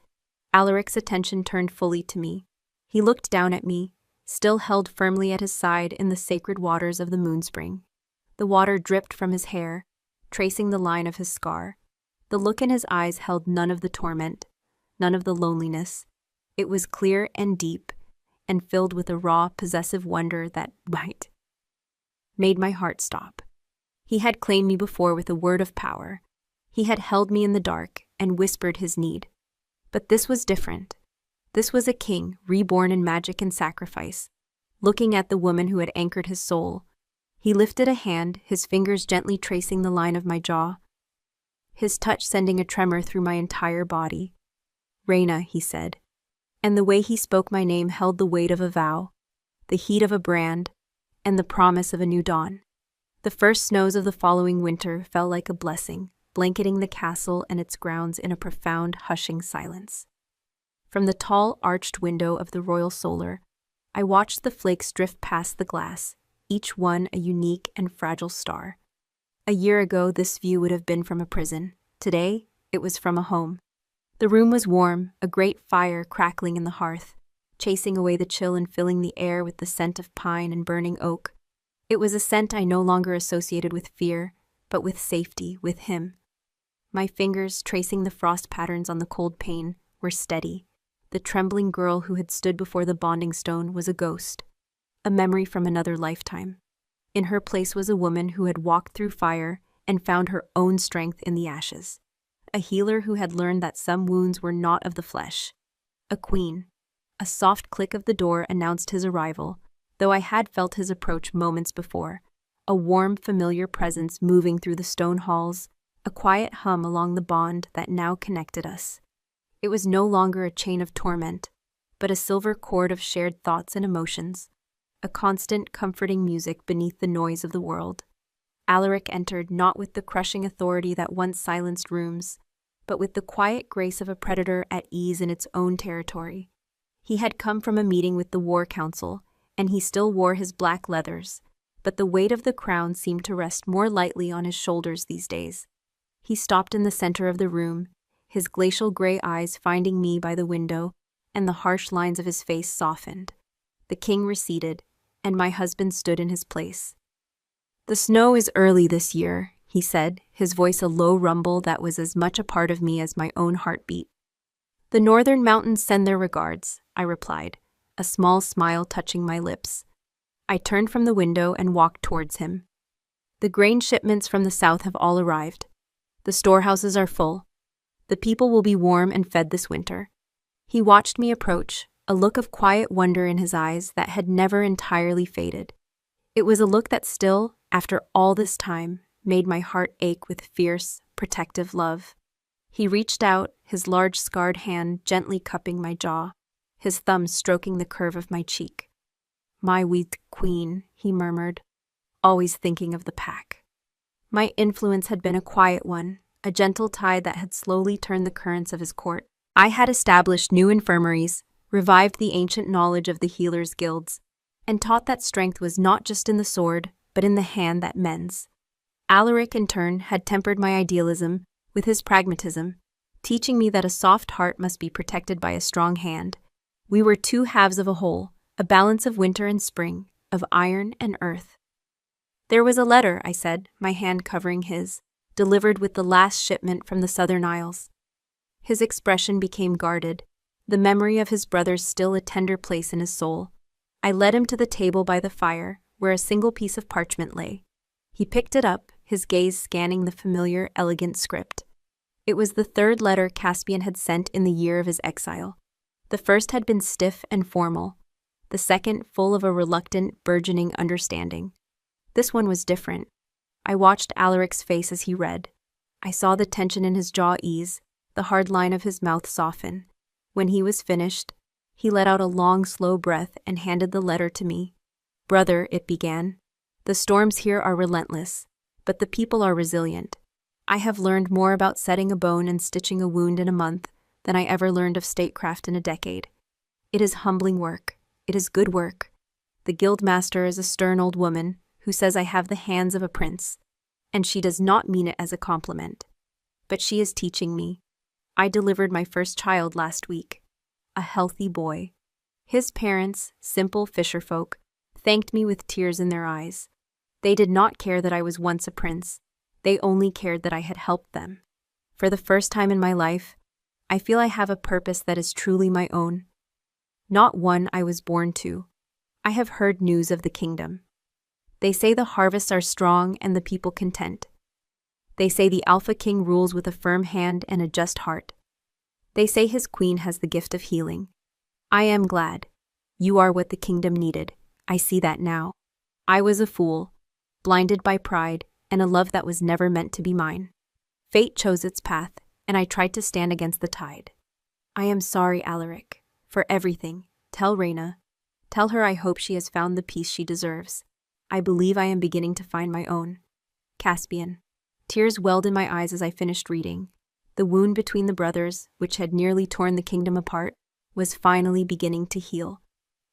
Alaric's attention turned fully to me. He looked down at me, still held firmly at his side in the sacred waters of the moonspring. The water dripped from his hair, tracing the line of his scar. The look in his eyes held none of the torment, none of the loneliness. It was clear and deep, and filled with a raw, possessive wonder that made my heart stop. He had claimed me before with a word of power. He had held me in the dark and whispered his need. But this was different. This was a king, reborn in magic and sacrifice. Looking at the woman who had anchored his soul, he lifted a hand, his fingers gently tracing the line of my jaw, his touch sending a tremor through my entire body. "Reina," he said, and the way he spoke my name held the weight of a vow, the heat of a brand, and the promise of a new dawn. The first snows of the following winter fell like a blessing, blanketing the castle and its grounds in a profound, hushing silence. From the tall, arched window of the royal solar, I watched the flakes drift past the glass, each one a unique and fragile star. A year ago, this view would have been from a prison. Today, it was from a home. The room was warm, a great fire crackling in the hearth, chasing away the chill and filling the air with the scent of pine and burning oak. It was a scent I no longer associated with fear, but with safety, with him. My fingers, tracing the frost patterns on the cold pane, were steady. The trembling girl who had stood before the bonding stone was a ghost, a memory from another lifetime. In her place was a woman who had walked through fire and found her own strength in the ashes. A healer who had learned that some wounds were not of the flesh. A queen. A soft click of the door announced his arrival, though I had felt his approach moments before. A warm, familiar presence moving through the stone halls, a quiet hum along the bond that now connected us. It was no longer a chain of torment, but a silver cord of shared thoughts and emotions, a constant, comforting music beneath the noise of the world. Alaric entered not with the crushing authority that once silenced rooms, but with the quiet grace of a predator at ease in its own territory. He had come from a meeting with the War Council, and he still wore his black leathers, but the weight of the crown seemed to rest more lightly on his shoulders these days. He stopped in the center of the room, his glacial gray eyes finding me by the window, and the harsh lines of his face softened. The king receded, and my husband stood in his place. "The snow is early this year," he said, his voice a low rumble that was as much a part of me as my own heartbeat. "The northern mountains send their regards," I replied, a small smile touching my lips. I turned from the window and walked towards him. "The grain shipments from the south have all arrived. The storehouses are full. The people will be warm and fed this winter." He watched me approach, a look of quiet wonder in his eyes that had never entirely faded. It was a look that still, after all this time, made my heart ache with fierce, protective love. He reached out, his large scarred hand gently cupping my jaw, his thumb stroking the curve of my cheek. "My wheat queen," he murmured, always thinking of the pack. My influence had been a quiet one, a gentle tide that had slowly turned the currents of his court. I had established new infirmaries, revived the ancient knowledge of the healers' guilds, and taught that strength was not just in the sword, but in the hand that mends. Alaric, in turn, had tempered my idealism with his pragmatism, teaching me that a soft heart must be protected by a strong hand. We were two halves of a whole, a balance of winter and spring, of iron and earth. "There was a letter," I said, my hand covering his, "delivered with the last shipment from the Southern Isles." His expression became guarded, the memory of his brothers still a tender place in his soul. I led him to the table by the fire, where a single piece of parchment lay. He picked it up, his gaze scanning the familiar, elegant script. It was the third letter Caspian had sent in the year of his exile. The first had been stiff and formal, the second full of a reluctant, burgeoning understanding. This one was different. I watched Alaric's face as he read. I saw the tension in his jaw ease, the hard line of his mouth soften. When he was finished, he let out a long, slow breath and handed the letter to me. "Brother," it began, "the storms here are relentless, but the people are resilient. I have learned more about setting a bone and stitching a wound in a month than I ever learned of statecraft in a decade. It is humbling work. It is good work. The guildmaster is a stern old woman who says I have the hands of a prince, and she does not mean it as a compliment. But she is teaching me. I delivered my first child last week, a healthy boy. His parents, simple fisherfolk, thanked me with tears in their eyes. They did not care that I was once a prince. They only cared that I had helped them. For the first time in my life, I feel I have a purpose that is truly my own, not one I was born to. I have heard news of the kingdom. They say the harvests are strong and the people content. They say the Alpha King rules with a firm hand and a just heart. They say his queen has the gift of healing. I am glad. You are what the kingdom needed. I see that now. I was a fool, blinded by pride and a love that was never meant to be mine. Fate chose its path, and I tried to stand against the tide. I am sorry, Alaric, for everything. Tell Reyna. Tell her I hope she has found the peace she deserves. I believe I am beginning to find my own. Caspian. Tears welled in my eyes as I finished reading. The wound between the brothers, which had nearly torn the kingdom apart, was finally beginning to heal.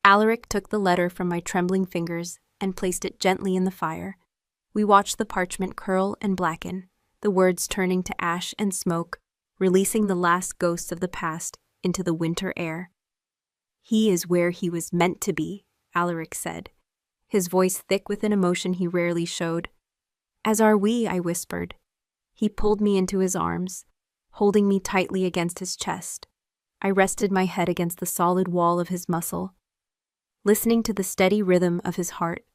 Alaric took the letter from my trembling fingers and placed it gently in the fire. We watched the parchment curl and blacken, the words turning to ash and smoke, releasing the last ghosts of the past into the winter air. "He is where he was meant to be," Alaric said, his voice thick with an emotion he rarely showed. "As are we," I whispered. He pulled me into his arms, holding me tightly against his chest. I rested my head against the solid wall of his muscle, listening to the steady rhythm of his heart.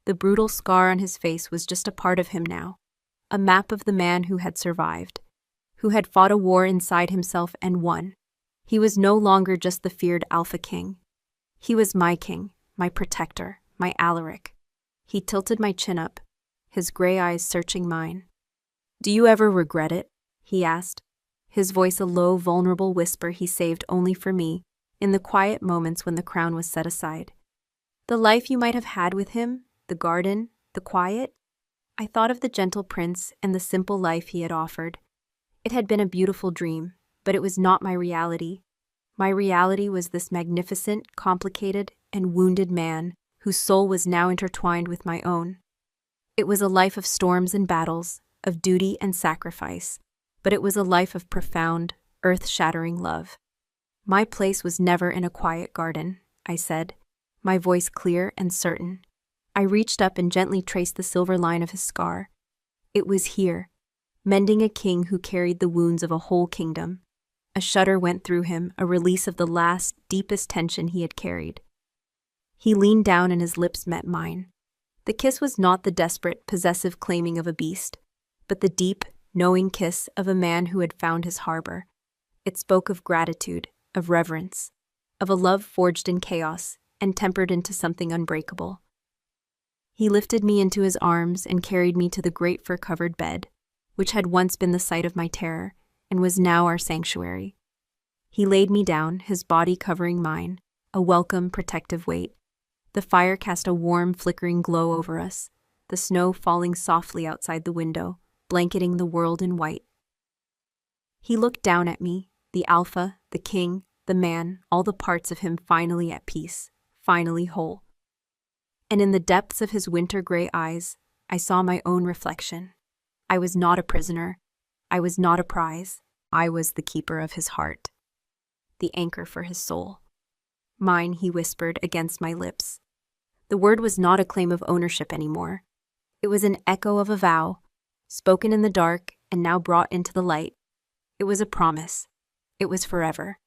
The brutal scar on his face was just a part of him now, a map of the man who had survived, who had fought a war inside himself and won. He was no longer just the feared Alpha King. He was my king, my protector, my Alaric. He tilted my chin up, his gray eyes searching mine. "Do you ever regret it?" he asked, his voice a low, vulnerable whisper he saved only for me in the quiet moments when the crown was set aside. "The life you might have had with him, the garden, the quiet?" I thought of the gentle prince and the simple life he had offered. It had been a beautiful dream, but it was not my reality. My reality was this magnificent, complicated, and wounded man whose soul was now intertwined with my own. It was a life of storms and battles, of duty and sacrifice, but it was a life of profound, earth-shattering love. "My place was never in a quiet garden," I said, my voice clear and certain. I reached up and gently traced the silver line of his scar. It was here, mending a king who carried the wounds of a whole kingdom. A shudder went through him, a release of the last, deepest tension he had carried. He leaned down and his lips met mine. The kiss was not the desperate, possessive claiming of a beast, but the deep, knowing kiss of a man who had found his harbor. It spoke of gratitude, of reverence, of a love forged in chaos and tempered into something unbreakable. He lifted me into his arms and carried me to the great fur-covered bed, which had once been the site of my terror and was now our sanctuary. He laid me down, his body covering mine, a welcome, protective weight. The fire cast a warm, flickering glow over us, the snow falling softly outside the window, blanketing the world in white. He looked down at me, the alpha, the king, the man, all the parts of him finally at peace, finally whole. And in the depths of his winter-gray eyes, I saw my own reflection. I was not a prisoner. I was not a prize. I was the keeper of his heart, the anchor for his soul. "Mine," he whispered against my lips. The word was not a claim of ownership anymore. It was an echo of a vow, spoken in the dark and now brought into the light. It was a promise. It was forever.